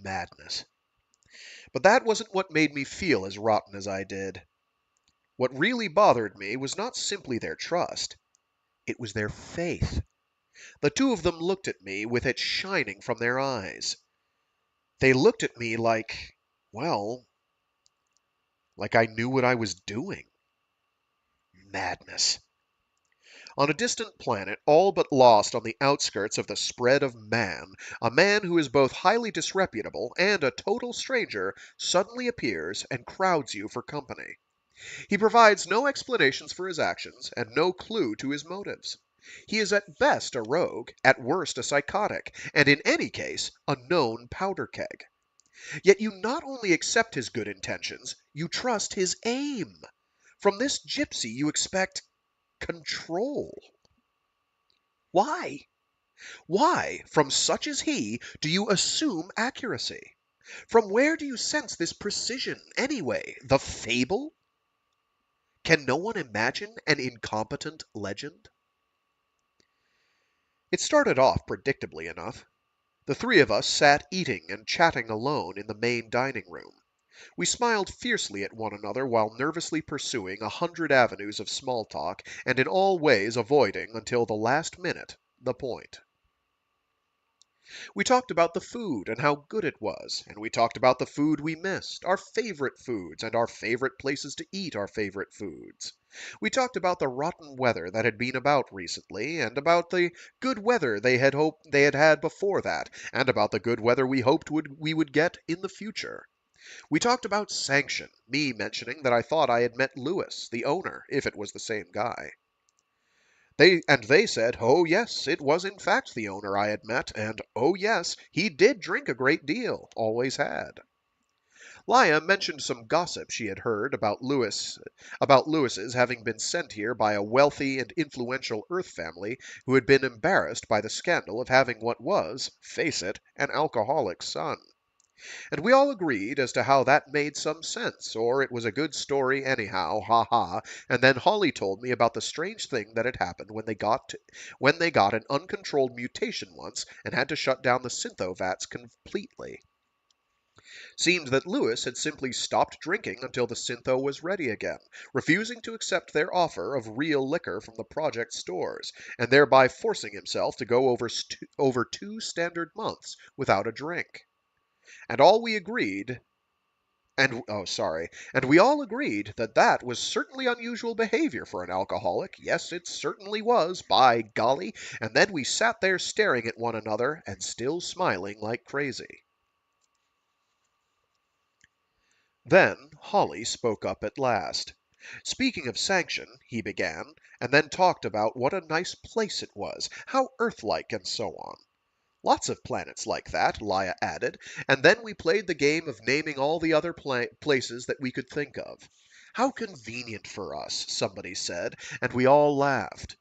Madness. But that wasn't what made me feel as rotten as I did. What really bothered me was not simply their trust, it was their faith. The two of them looked at me with it shining from their eyes. They looked at me like, well, like I knew what I was doing. Madness. On a distant planet, all but lost on the outskirts of the spread of man, a man who is both highly disreputable and a total stranger suddenly appears and crowds you for company. He provides no explanations for his actions and no clue to his motives. He is at best a rogue, at worst a psychotic, and in any case a known powder keg. Yet you not only accept his good intentions, you trust his aim. From this gypsy you expect control. Why? Why, from such as he, do you assume accuracy? From where do you sense this precision, anyway? The fable? Can no one imagine an incompetent legend? It started off predictably enough. The three of us sat eating and chatting alone in the main dining room. We smiled fiercely at one another while nervously pursuing 100 avenues of small talk and in all ways avoiding, until the last minute, the point. We talked about the food and how good it was, and we talked about the food we missed, our favorite foods, and our favorite places to eat our favorite foods. We talked about the rotten weather that had been about recently, and about the good weather they had hoped they had had before that, and about the good weather we hoped we would get in the future. We talked about Sanction, me mentioning that I thought I had met Lewis, the owner, if it was the same guy. They said, oh yes, it was in fact the owner I had met, and oh yes, he did drink a great deal, always had. Lia mentioned some gossip she had heard about Lewis's having been sent here by a wealthy and influential Earth family who had been embarrassed by the scandal of having what was, face it, an alcoholic son. And we all agreed as to how that made some sense, or it was a good story anyhow, ha ha, and then Holly told me about the strange thing that had happened when they got an uncontrolled mutation once and had to shut down the synthovats completely. Seemed that Lewis had simply stopped drinking until the syntho was ready again, refusing to accept their offer of real liquor from the project stores, and thereby forcing himself to go over 2 standard months without a drink. And all we agreed and we all agreed that that was certainly unusual behavior for an alcoholic. Yes, it certainly was, by golly. And then we sat there staring at one another and still smiling like crazy. Then Holly spoke up at last. Speaking of Sanction, he began, and then talked about what a nice place it was, how Earth-like and so on. Lots of planets like that, Lia added, and then we played the game of naming all the other places that we could think of. How convenient for us, somebody said, and we all laughed.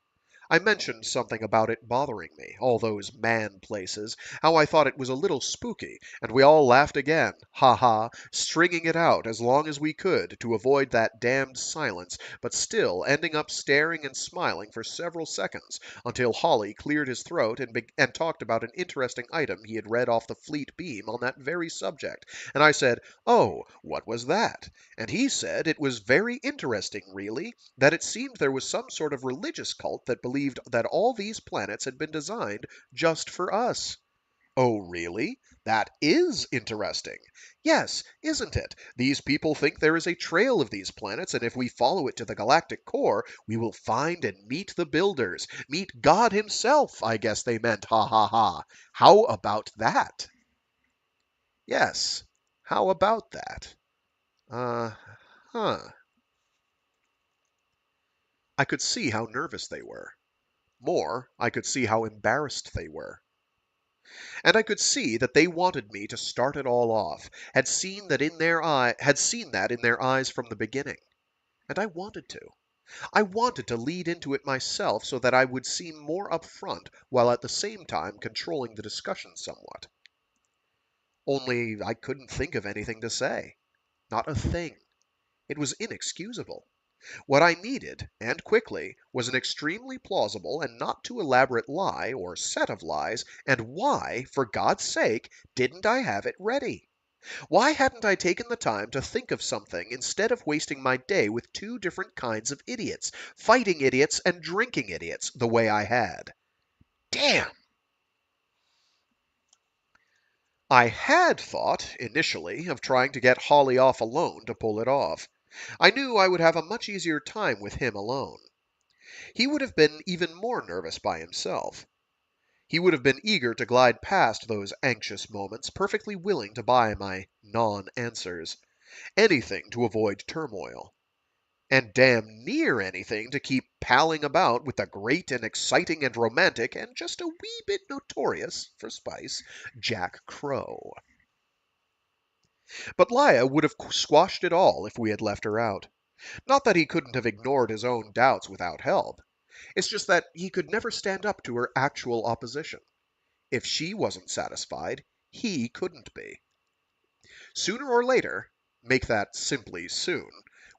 I mentioned something about it bothering me, all those man places, how I thought it was a little spooky, and we all laughed again, ha ha, stringing it out as long as we could to avoid that damned silence, but still ending up staring and smiling for several seconds, until Holly cleared his throat and talked about an interesting item he had read off the fleet beam on that very subject, and I said, oh, what was that? And he said it was very interesting, really, that it seemed there was some sort of religious cult that believed that all these planets had been designed just for us. Oh, really? That is interesting. Yes, isn't it? These people think there is a trail of these planets, and if we follow it to the galactic core, we will find and meet the builders. Meet God himself, I guess they meant, ha ha ha. How about that? Yes, how about that? Huh. I could see how nervous they were. More, I could see how embarrassed they were. And I could see that they wanted me to start it all off, had seen that in their eyes from the beginning. And I wanted to. I wanted to lead into it myself so that I would seem more upfront while at the same time controlling the discussion somewhat. Only I couldn't think of anything to say. Not a thing. It was inexcusable. What I needed, and quickly, was an extremely plausible and not too elaborate lie or set of lies, and why, for God's sake, didn't I have it ready? Why hadn't I taken the time to think of something instead of wasting my day with two different kinds of idiots, fighting idiots and drinking idiots, the way I had? Damn! I had thought, initially, of trying to get Holly off alone to pull it off. I knew I would have a much easier time with him alone. He would have been even more nervous by himself. He would have been eager to glide past those anxious moments, perfectly willing to buy my non-answers. Anything to avoid turmoil. And damn near anything to keep palling about with the great and exciting and romantic and just a wee bit notorious, for spice, Jack Crow. But Liah would have squashed it all if we had left her out. Not that he couldn't have ignored his own doubts without help. It's just that he could never stand up to her actual opposition. If she wasn't satisfied, he couldn't be. Sooner or later, make that simply soon,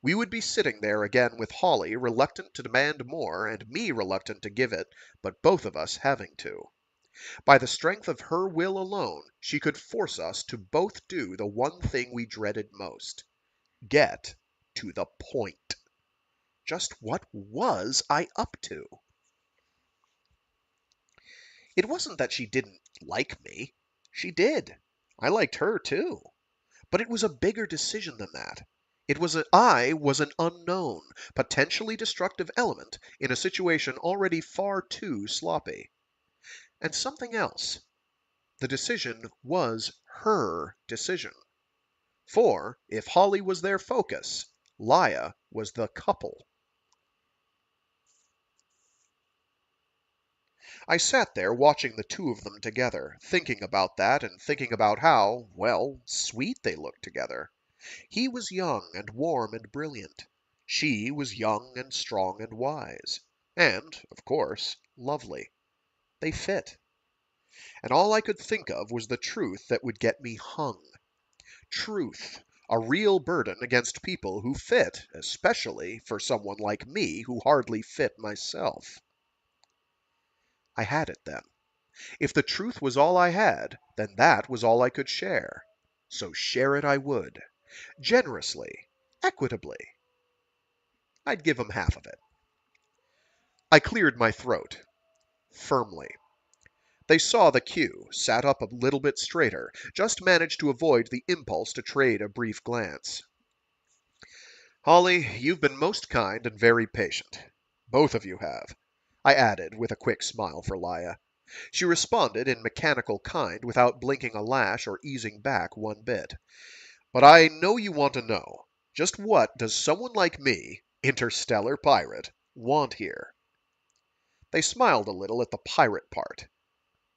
we would be sitting there again with Holly reluctant to demand more and me reluctant to give it, but both of us having to. By the strength of her will alone, she could force us to both do the one thing we dreaded most. Get to the point. Just what was I up to? It wasn't that she didn't like me. She did. I liked her too. But it was a bigger decision than that. I was an unknown, potentially destructive element in a situation already far too sloppy. And something else. The decision was her decision. For, if Holly was their focus, Liah was the couple. I sat there watching the two of them together, thinking about that and thinking about how, well, sweet they looked together. He was young and warm and brilliant. She was young and strong and wise. And, of course, lovely. They fit. And all I could think of was the truth that would get me hung. Truth. A real burden against people who fit, especially for someone like me who hardly fit myself. I had it then. If the truth was all I had, then that was all I could share. So share it I would. Generously. Equitably. I'd give him half of it. I cleared my throat. Firmly. They saw the cue, sat up a little bit straighter, just managed to avoid the impulse to trade a brief glance. Holly, you've been most kind and very patient. Both of you have. I added, with a quick smile for Liah. She responded in mechanical kind without blinking a lash or easing back one bit. But I know you want to know. Just what does someone like me, interstellar pirate, want here? They smiled a little at the pirate part.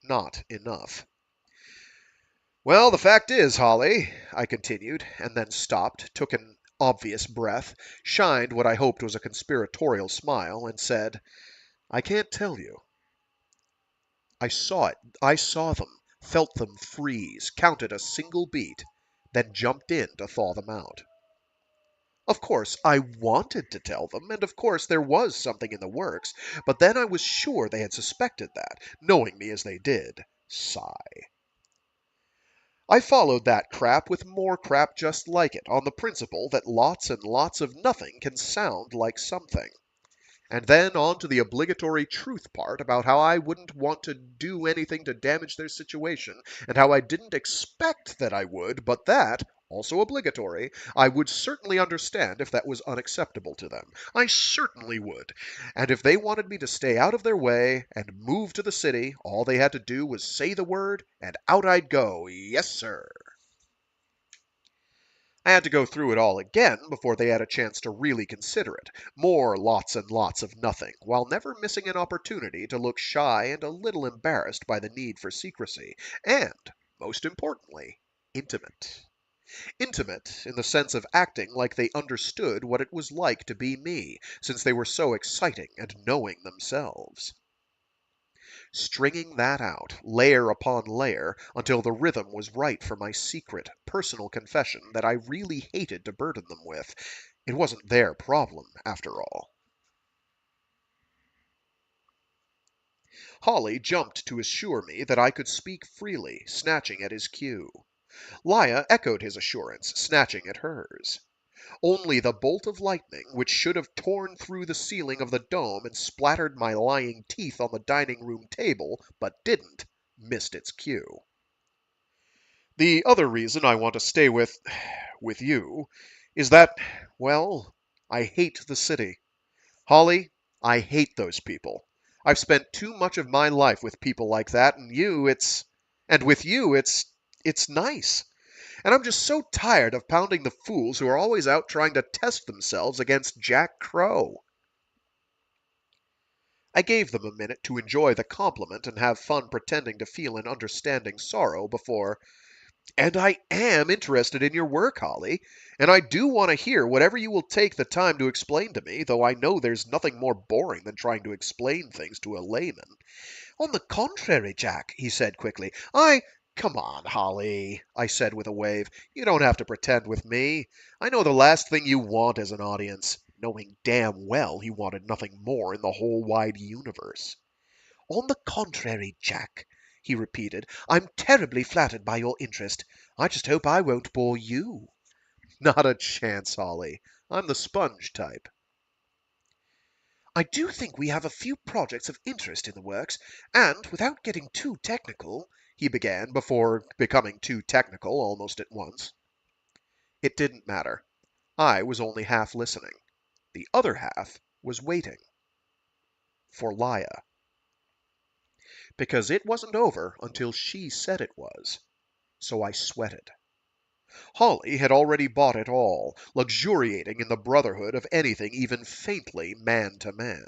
Not enough. Well, the fact is, Holly, I continued, and then stopped, took an obvious breath, shined what I hoped was a conspiratorial smile, and said, I can't tell you. I saw it. I saw them, felt them freeze, counted a single beat, then jumped in to thaw them out. Of course, I wanted to tell them, and of course there was something in the works, but then I was sure they had suspected that, knowing me as they did. Sigh. I followed that crap with more crap just like it, on the principle that lots and lots of nothing can sound like something. And then on to the obligatory truth part about how I wouldn't want to do anything to damage their situation, and how I didn't expect that I would, but that, also obligatory, I would certainly understand if that was unacceptable to them. I certainly would. And if they wanted me to stay out of their way and move to the city, all they had to do was say the word, and out I'd go. Yes, sir. I had to go through it all again before they had a chance to really consider it. More lots and lots of nothing, while never missing an opportunity to look shy and a little embarrassed by the need for secrecy, and, most importantly, intimate. Intimate in the sense of acting like they understood what it was like to be me, since they were so exciting and knowing themselves. Stringing that out, layer upon layer, until the rhythm was right for my secret, personal confession that I really hated to burden them with. It wasn't their problem, after all. Holly jumped to assure me that I could speak freely, snatching at his cue. Lia echoed his assurance, snatching at hers. Only the bolt of lightning, which should have torn through the ceiling of the dome and splattered my lying teeth on the dining room table, but didn't, missed its cue. The other reason I want to stay with you, is that, well, I hate the city. Holly, I hate those people. I've spent too much of my life with people like that, and with you, it's nice. And I'm just so tired of pounding the fools who are always out trying to test themselves against Jack Crow. I gave them a minute to enjoy the compliment and have fun pretending to feel an understanding sorrow before. And I am interested in your work, Holly, and I do want to hear whatever you will take the time to explain to me, though I know there's nothing more boring than trying to explain things to a layman. On the contrary, Jack, he said quickly, Come on, Holly, I said with a wave. You don't have to pretend with me. I know the last thing you want as an audience, knowing damn well he wanted nothing more in the whole wide universe. On the contrary, Jack, he repeated, I'm terribly flattered by your interest. I just hope I won't bore you. Not a chance, Holly. I'm the sponge type. I do think we have a few projects of interest in the works, and without getting too technical, he began before becoming too technical almost at once. It didn't matter. I was only half listening. The other half was waiting. For Lia. Because it wasn't over until she said it was. So I sweated. Holly had already bought it all, luxuriating in the brotherhood of anything even faintly man to man.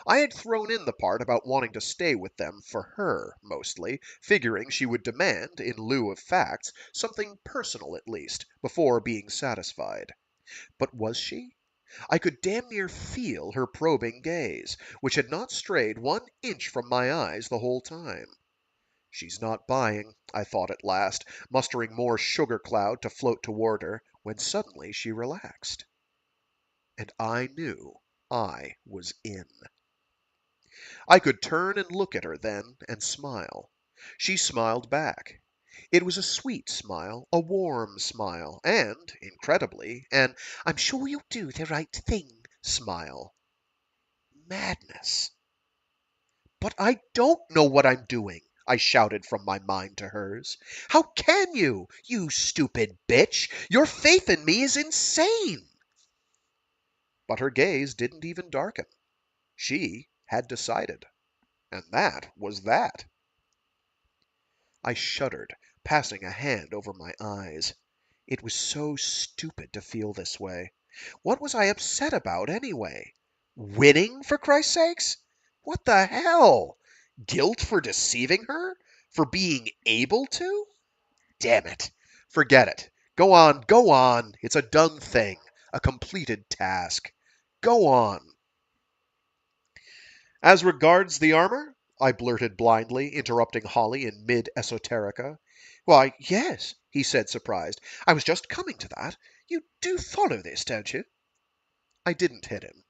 I had thrown in the part about wanting to stay with them for her, mostly, figuring she would demand, in lieu of facts, something personal at least, before being satisfied. But was she? I could damn near feel her probing gaze, which had not strayed 1 inch from my eyes the whole time. She's not buying, I thought at last, mustering more sugar cloud to float toward her, when suddenly she relaxed. And I knew I was in. I could turn and look at her then and smile. She smiled back. It was a sweet smile, a warm smile, and, incredibly, an I'm sure you'll do the right thing smile. Madness. But I don't know what I'm doing, I shouted from my mind to hers. How can you, you stupid bitch? Your faith in me is insane. But her gaze didn't even darken. She had decided. And that was that. I shuddered, passing a hand over my eyes. It was so stupid to feel this way. What was I upset about, anyway? Winning, for Christ's sakes? What the hell? Guilt for deceiving her? For being able to? Damn it. Forget it. Go on, go on. It's a done thing, a completed task. Go on. As regards the armor, I blurted blindly, interrupting Holly in mid-esoterica. Why, yes, he said, surprised. I was just coming to that. You do follow this, don't you? I didn't hit him.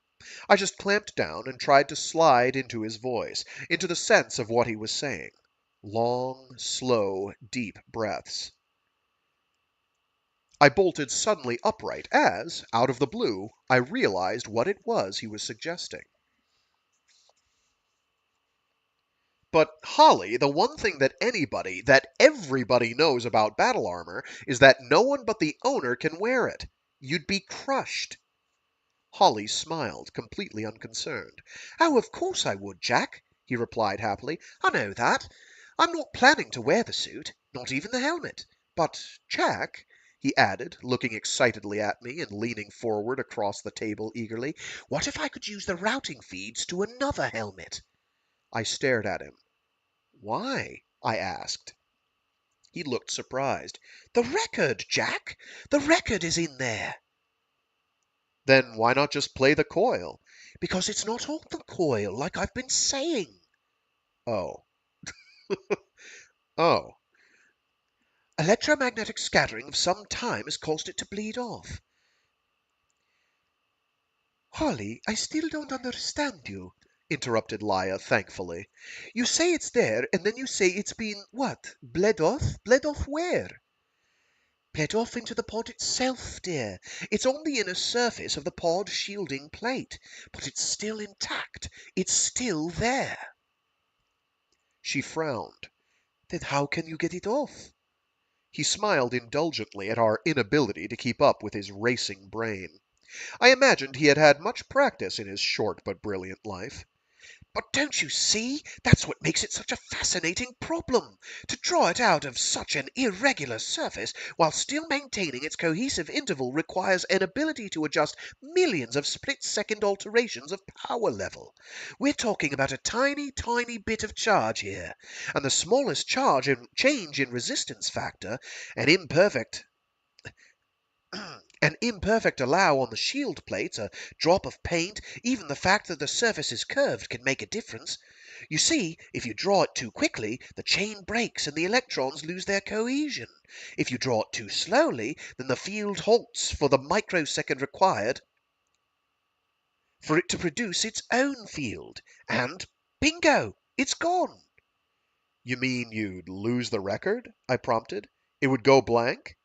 I just clamped down and tried to slide into his voice, into the sense of what he was saying. Long, slow, deep breaths. I bolted suddenly upright as, out of the blue, I realized what it was he was suggesting. But, Holly, the one thing that everybody knows about battle armor is that no one but the owner can wear it. You'd be crushed. Holly smiled, completely unconcerned. Oh, of course I would, Jack, he replied happily. I know that. I'm not planning to wear the suit, not even the helmet. But, Jack, he added, looking excitedly at me and leaning forward across the table eagerly, what if I could use the routing feeds to another helmet? I stared at him. Why? I asked. He looked surprised. "The record, Jack! The record is in there!" "Then why not just play the coil?" "Because it's not on the coil, like I've been saying." "Oh. Oh. Electromagnetic scattering of some time has caused it to bleed off." "Holly, I still don't understand you," interrupted Lia thankfully. "You say it's there, and then you say it's been, what, bled off? Bled off where?" "Bled off into the pod itself, dear. It's on the inner surface of the pod shielding plate, but it's still intact. It's still there." She frowned. "Then how can you get it off?" He smiled indulgently at our inability to keep up with his racing brain. I imagined he had had much practice in his short but brilliant life. "But don't you see? That's what makes it such a fascinating problem. To draw it out of such an irregular surface while still maintaining its cohesive interval requires an ability to adjust millions of split-second alterations of power level. We're talking about a tiny, tiny bit of charge here, and the smallest change in resistance factor, an imperfect an imperfect allow on the shield plates, a drop of paint, even the fact that the surface is curved can make a difference. You see, if you draw it too quickly, the chain breaks and the electrons lose their cohesion. If you draw it too slowly, then the field halts for the microsecond required for it to produce its own field. And bingo! It's gone." "You mean you'd lose the record?" I prompted. "It would go blank?"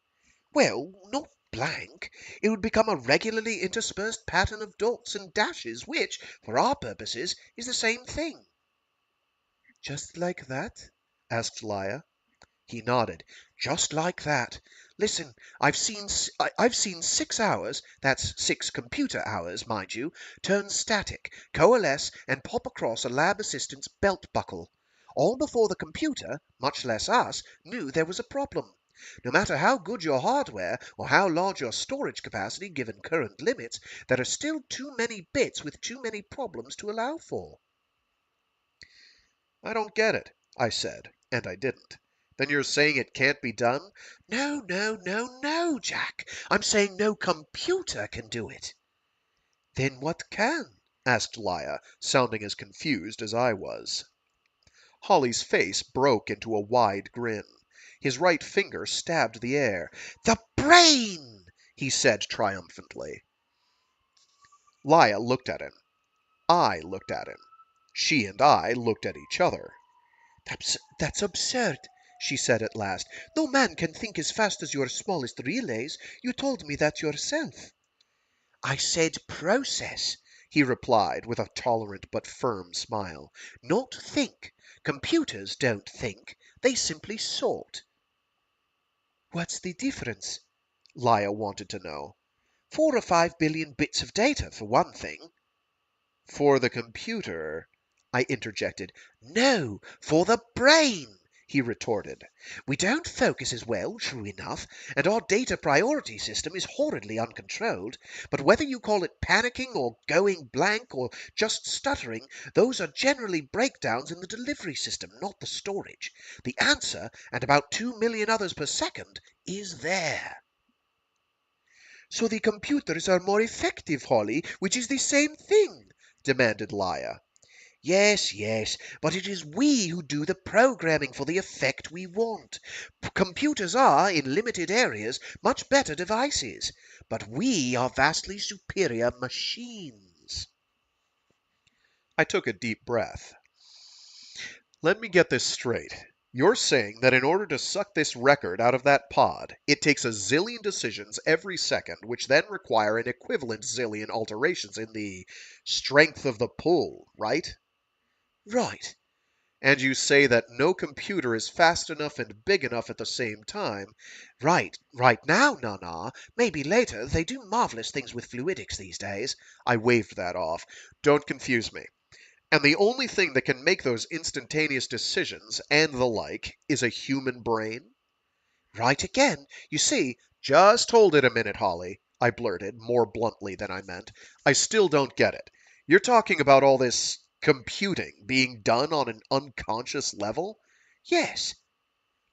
"Well, not blank. It would become a regularly interspersed pattern of dots and dashes, which, for our purposes, is the same thing." "Just like that?" asked Lia. He nodded. "Just like that. Listen, I've seen 6 hours, that's 6 computer hours, mind you, turn static, coalesce, and pop across a lab assistant's belt buckle. All before the computer, much less us, knew there was a problem. No matter how good your hardware or how large your storage capacity given current limits, there are still too many bits with too many problems to allow for." "I don't get it," I said, and I didn't. "Then you're saying it can't be done?" "No, no, no, no, Jack. I'm saying no computer can do it." "Then what can?" asked Lia, sounding as confused as I was. Holly's face broke into a wide grin. His right finger stabbed the air. "The brain!" he said triumphantly. Lia looked at him. I looked at him. She and I looked at each other. That's absurd," she said at last. "No man can think as fast as your smallest relays. You told me that yourself." "I said process," he replied with a tolerant but firm smile. "Not think. Computers don't think. They simply sort." "What's the difference?" Lia wanted to know. 4 or 5 billion bits of data, for one thing." "For the computer," I interjected. "No, for the brain," he retorted. "We don't focus as well, true enough, and our data priority system is horridly uncontrolled, but whether you call it panicking or going blank or just stuttering, those are generally breakdowns in the delivery system, not the storage. The answer, and about 2 million others per second, is there." "So the computers are more effective, Holly, which is the same thing?" demanded Lia. "Yes, yes, but it is we who do the programming for the effect we want. Computers are, in limited areas, much better devices, but we are vastly superior machines." I took a deep breath. "Let me get this straight. You're saying that in order to suck this record out of that pod, it takes a zillion decisions every second, which then require an equivalent zillion alterations in the strength of the pull, right?" "Right." "And you say that no computer is fast enough and big enough at the same time." "Right now, Nana. Maybe later. They do marvelous things with fluidics these days." I waved that off. "Don't confuse me. And the only thing that can make those instantaneous decisions and the like is a human brain?" "Right again. You see—" "Just hold it a minute, Holly," I blurted, more bluntly than I meant. "I still don't get it. You're talking about all this computing being done on an unconscious level?" "Yes."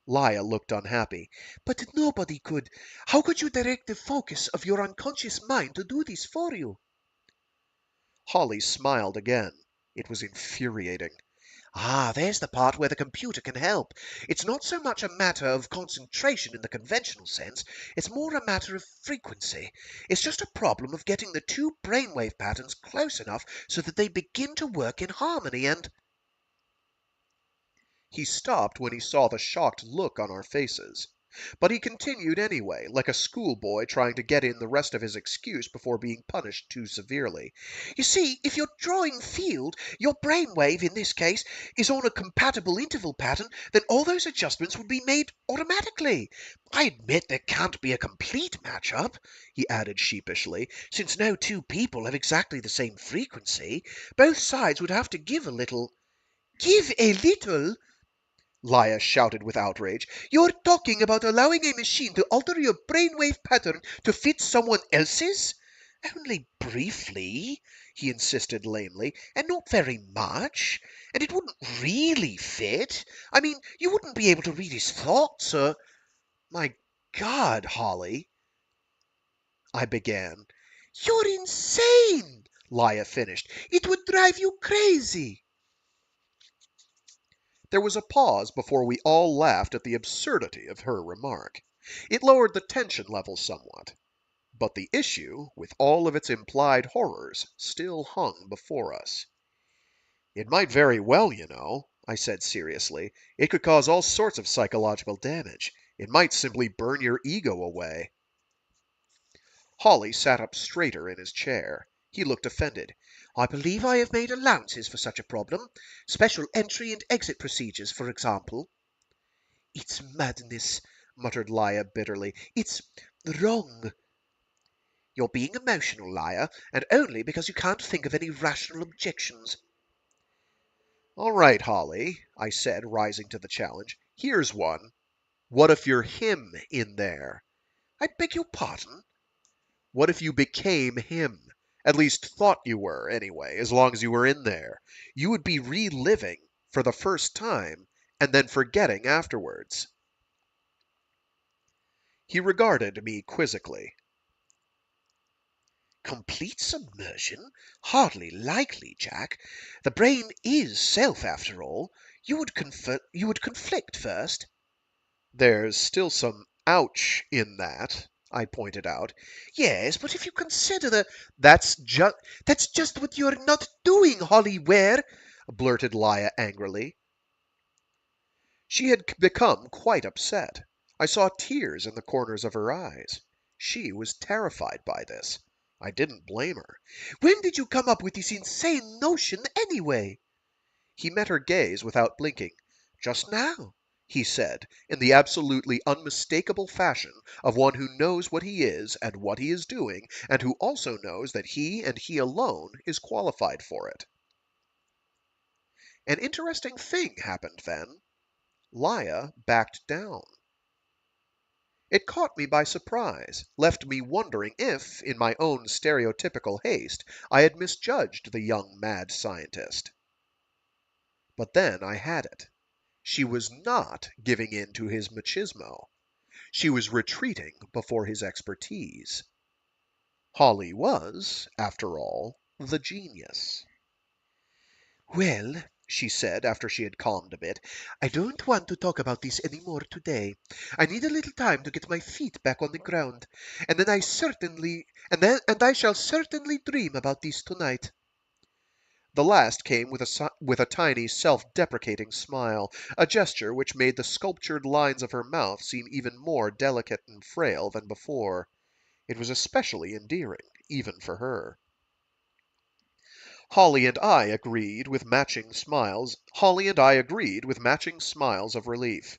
Lia looked unhappy. But nobody could. How could you direct the focus of your unconscious mind to do this for you? Holly smiled again. It was infuriating. Ah, there's the part where the computer can help. It's not so much a matter of concentration in the conventional sense, it's more a matter of frequency. It's just a problem of getting the two brainwave patterns close enough so that they begin to work in harmony and... He stopped when he saw the shocked look on our faces. But he continued anyway, like a schoolboy trying to get in the rest of his excuse before being punished too severely. You see, if your drawing field, your brainwave in this case, is on a compatible interval pattern, then all those adjustments would be made automatically. I admit there can't be a complete match-up, he added sheepishly, since no two people have exactly the same frequency. Both sides would have to give a little. Give a little? Lia shouted with outrage. You're talking about allowing a machine to alter your brainwave pattern to fit someone else's? Only briefly, he insisted lamely, and not very much. And it wouldn't really fit. I mean, you wouldn't be able to read his thoughts, or... My God, Holly, I began. You're insane, Lia finished. It would drive you crazy. There was a pause before we all laughed at the absurdity of her remark. It lowered the tension level somewhat. But the issue, with all of its implied horrors, still hung before us. It might very well, you know, I said seriously. It could cause all sorts of psychological damage. It might simply burn your ego away. Holly sat up straighter in his chair. He looked offended. I believe I have made allowances for such a problem. Special entry and exit procedures, for example. It's madness, muttered Lia bitterly. It's wrong. You're being emotional, Lia, and only because you can't think of any rational objections. All right, Holly, I said, rising to the challenge. Here's one. What if you're him in there? I beg your pardon? What if you became him? At least thought you were, anyway, as long as you were in there. You would be reliving for the first time and then forgetting afterwards. He regarded me quizzically. Complete submersion? Hardly likely, Jack. The brain is self, after all. You would conflict first. There's still some ouch in that, I pointed out. Yes, but if you consider the... That's just what you're not doing, Holly Ware, blurted Lia angrily. She had become quite upset. I saw tears in the corners of her eyes. She was terrified by this. I didn't blame her. When did you come up with this insane notion, anyway? He met her gaze without blinking. Just now, he said, in the absolutely unmistakable fashion of one who knows what he is and what he is doing, and who also knows that he and he alone is qualified for it. An interesting thing happened then. Lia backed down. It caught me by surprise, left me wondering if, in my own stereotypical haste, I had misjudged the young mad scientist. But then I had it. She was not giving in to his machismo. She was retreating before his expertise. Holly was, after all, the genius. Well, she said after she had calmed a bit, I don't want to talk about this any more today. I need a little time to get my feet back on the ground, and then I shall certainly dream about this tonight. The last came with a tiny self-deprecating smile, a gesture which made the sculptured lines of her mouth seem even more delicate and frail than before. It was especially endearing, even for her. Holly and I agreed with matching smiles of relief.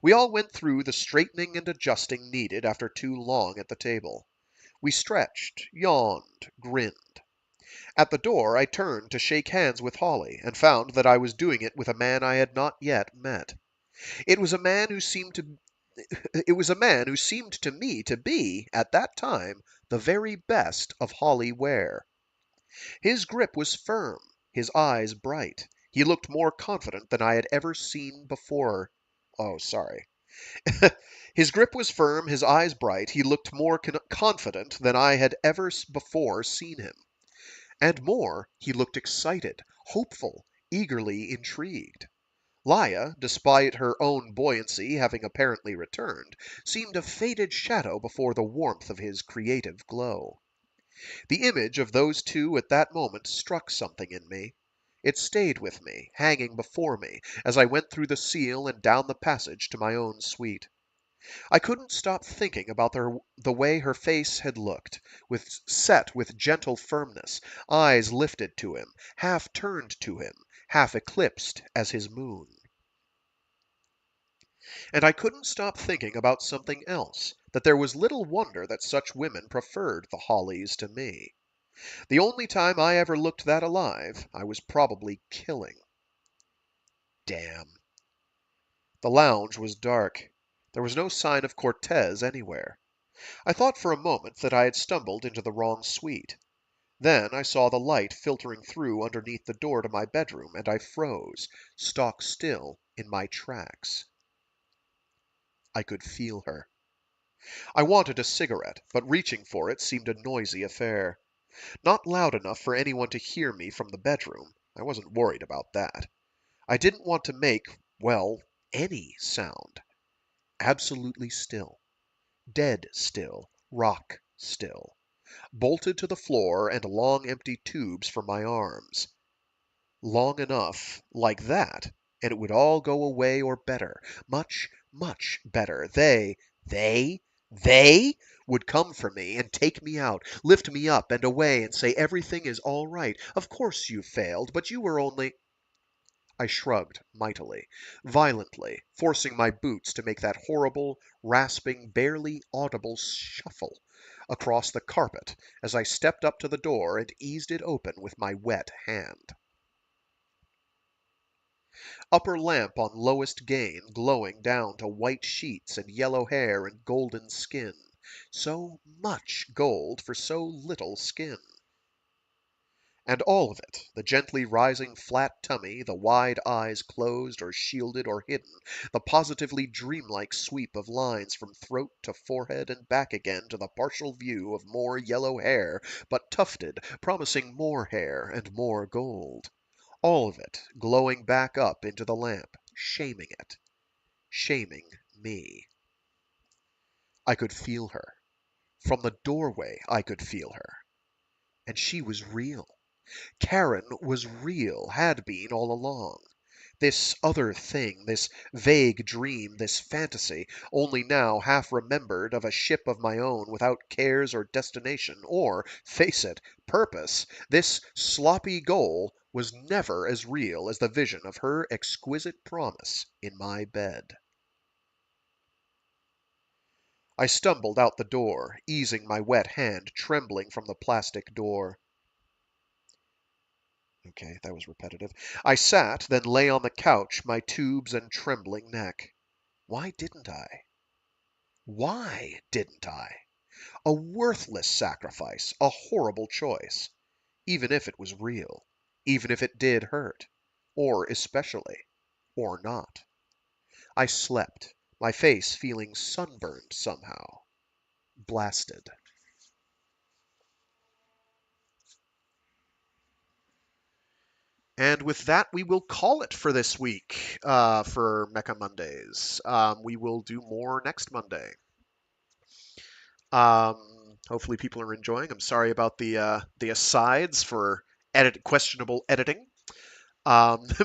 We all went through the straightening and adjusting needed after too long at the table. We stretched, yawned, grinned. At the door I turned to shake hands with Holly, and found that I was doing it with a man I had not yet met. It was a man who seemed to me to be, at that time, the very best of Holly Ware. His grip was firm, his eyes bright. He looked more confident than I had ever seen before. Oh, sorry. His grip was firm, his eyes bright. He looked more confident than I had ever before seen him. And more, he looked excited, hopeful, eagerly intrigued. Lia, despite her own buoyancy having apparently returned, seemed a faded shadow before the warmth of his creative glow. The image of those two at that moment struck something in me. It stayed with me, hanging before me, as I went through the seal and down the passage to my own suite. I couldn't stop thinking about the way her face had looked, set with gentle firmness, eyes lifted to him, half turned to him, half eclipsed as his moon. And I couldn't stop thinking about something else, that there was little wonder that such women preferred the Hollies to me. The only time I ever looked that alive, I was probably killing. Damn. The lounge was dark. There was no sign of Cortez anywhere. I thought for a moment that I had stumbled into the wrong suite. Then I saw the light filtering through underneath the door to my bedroom, and I froze, stock still, in my tracks. I could feel her. I wanted a cigarette, but reaching for it seemed a noisy affair. Not loud enough for anyone to hear me from the bedroom. I wasn't worried about that. I didn't want to make, well, any sound. Absolutely still. Dead still. Rock still. Bolted to the floor and long empty tubes for my arms. Long enough, like that, and it would all go away or better. Much, much better. They would come for me and take me out, lift me up and away and say everything is all right. Of course you failed, but you were only... I shrugged mightily, violently, forcing my boots to make that horrible, rasping, barely audible shuffle across the carpet as I stepped up to the door and eased it open with my wet hand. Upper lamp on lowest gain, glowing down to white sheets and yellow hair and golden skin. So much gold for so little skin. And all of it, the gently rising flat tummy, the wide eyes closed or shielded or hidden, the positively dreamlike sweep of lines from throat to forehead and back again to the partial view of more yellow hair, but tufted, promising more hair and more gold. All of it glowing back up into the lamp, shaming it, shaming me. I could feel her. From the doorway I could feel her. And she was real. Karen was real, had been all along. This other thing, this vague dream, this fantasy, only now half remembered of a ship of my own without cares or destination, or, face it, purpose, this sloppy goal was never as real as the vision of her exquisite promise in my bed. I stumbled out the door, easing my wet hand, trembling from the plastic door. Okay, that was repetitive. I sat, then lay on the couch, my tubes and trembling neck. Why didn't I? Why didn't I? A worthless sacrifice, a horrible choice. Even if it was real. Even if it did hurt. Or especially. Or not. I slept, my face feeling sunburned somehow. Blasted. And with that, we will call it for this week for Mecha Mondays. We will do more next Monday. Hopefully, people are enjoying. I'm sorry about the asides for questionable editing.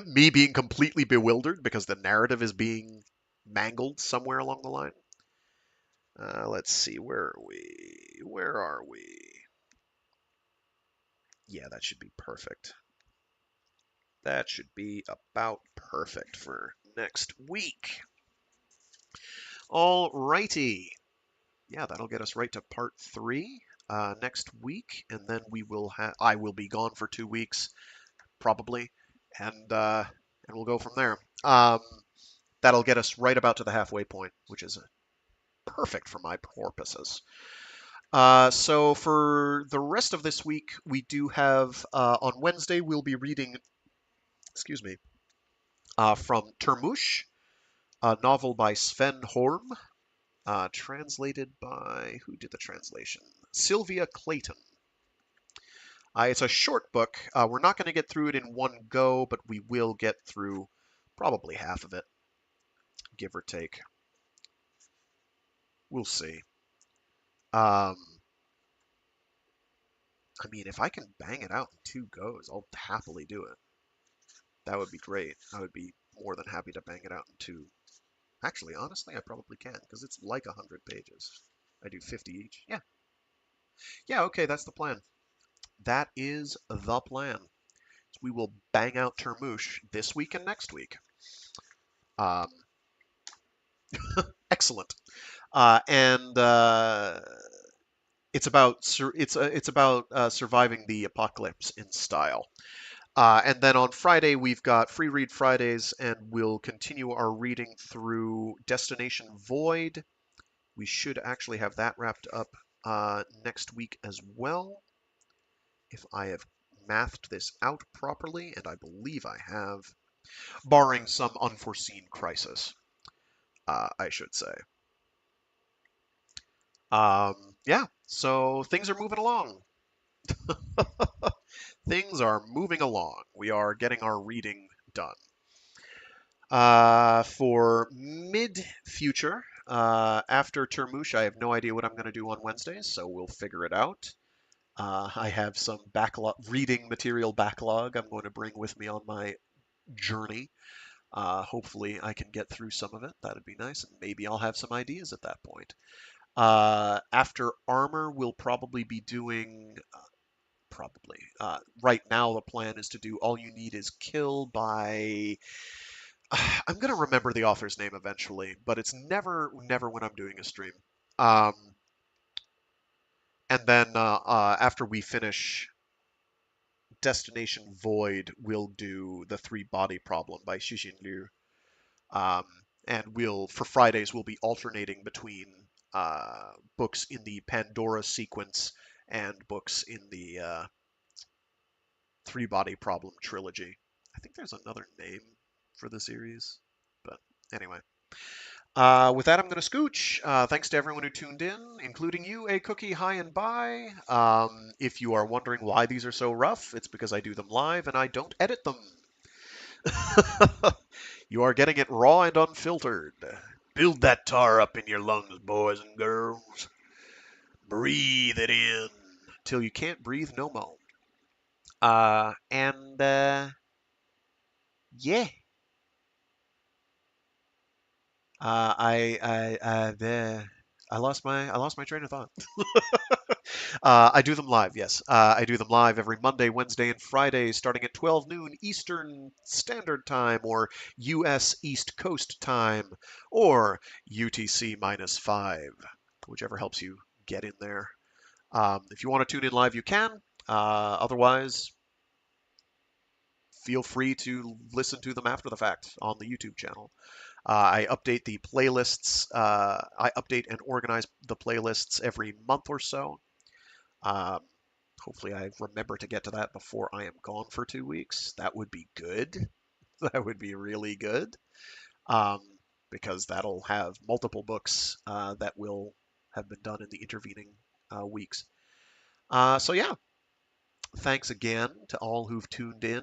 Me being completely bewildered because the narrative is being mangled somewhere along the line. Let's see, where are we? Where are we? Yeah, that should be perfect. That should be about perfect for next week. Alrighty. Yeah, that'll get us right to part 3 next week, and then I will be gone for 2 weeks, probably, and we'll go from there. That'll get us right about to the halfway point, which is perfect for my purposes. So for the rest of this week, we do have on Wednesday we'll be reading, from Termush, a novel by Sven Horm, translated by, who did the translation? Sylvia Clayton. It's a short book. We're not going to get through it in one go, but we will get through probably half of it, give or take. We'll see. I mean, if I can bang it out in 2 goes, I'll happily do it. That would be great. I would be more than happy to bang it out in 2. Actually, honestly, I probably can, because it's like 100 pages. I do 50 each. Yeah. Yeah, okay, that's the plan. That is the plan. We will bang out Termouche this week and next week. Um, excellent. And it's about surviving the apocalypse in style. And then on Friday we've got Free Read Fridays, and we'll continue our reading through Destination Void. We should actually have that wrapped up next week as well, if I have mathed this out properly, and I believe I have, barring some unforeseen crisis, I should say. Yeah, so things are moving along. Things are moving along. We are getting our reading done. For mid-future, after Termouche, I have no idea what I'm going to do on Wednesdays, so we'll figure it out. I have some reading material backlog I'm going to bring with me on my journey. Hopefully I can get through some of it. That'd be nice, and maybe I'll have some ideas at that point. After Armor, we'll probably be doing... right now, the plan is to do All You Need Is Kill by... I'm going to remember the author's name eventually, but it's never when I'm doing a stream. And then after we finish Destination Void, we'll do The Three Body Problem by Xixin Liu. And for Fridays, we'll be alternating between books in the Pandora sequence and books in the Three Body Problem trilogy. I think there's another name for the series, but anyway. With that, I'm going to scooch. Thanks to everyone who tuned in, including you, A Cookie, hi and bye. If you are wondering why these are so rough, it's because I do them live and I don't edit them. You are getting it raw and unfiltered. Build that tar up in your lungs, boys and girls. Breathe it in till you can't breathe no more. Yeah. I lost my train of thought. I do them live, yes. I do them live every Monday, Wednesday, and Friday, starting at 12 noon Eastern Standard Time, or U.S. East Coast Time, or UTC -5, whichever helps you get in there. If you want to tune in live, you can. Otherwise, feel free to listen to them after the fact on the YouTube channel. I update the playlists. I update and organize the playlists every month or so. Hopefully I remember to get to that before I am gone for 2 weeks. That would be good. That would be really good. Because that'll have multiple books that will have been done in the intervening weeks. So yeah, thanks again to all who've tuned in.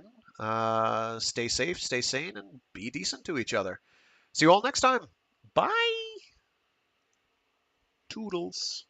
Stay safe, stay sane, and be decent to each other. See you all next time. Bye. Toodles.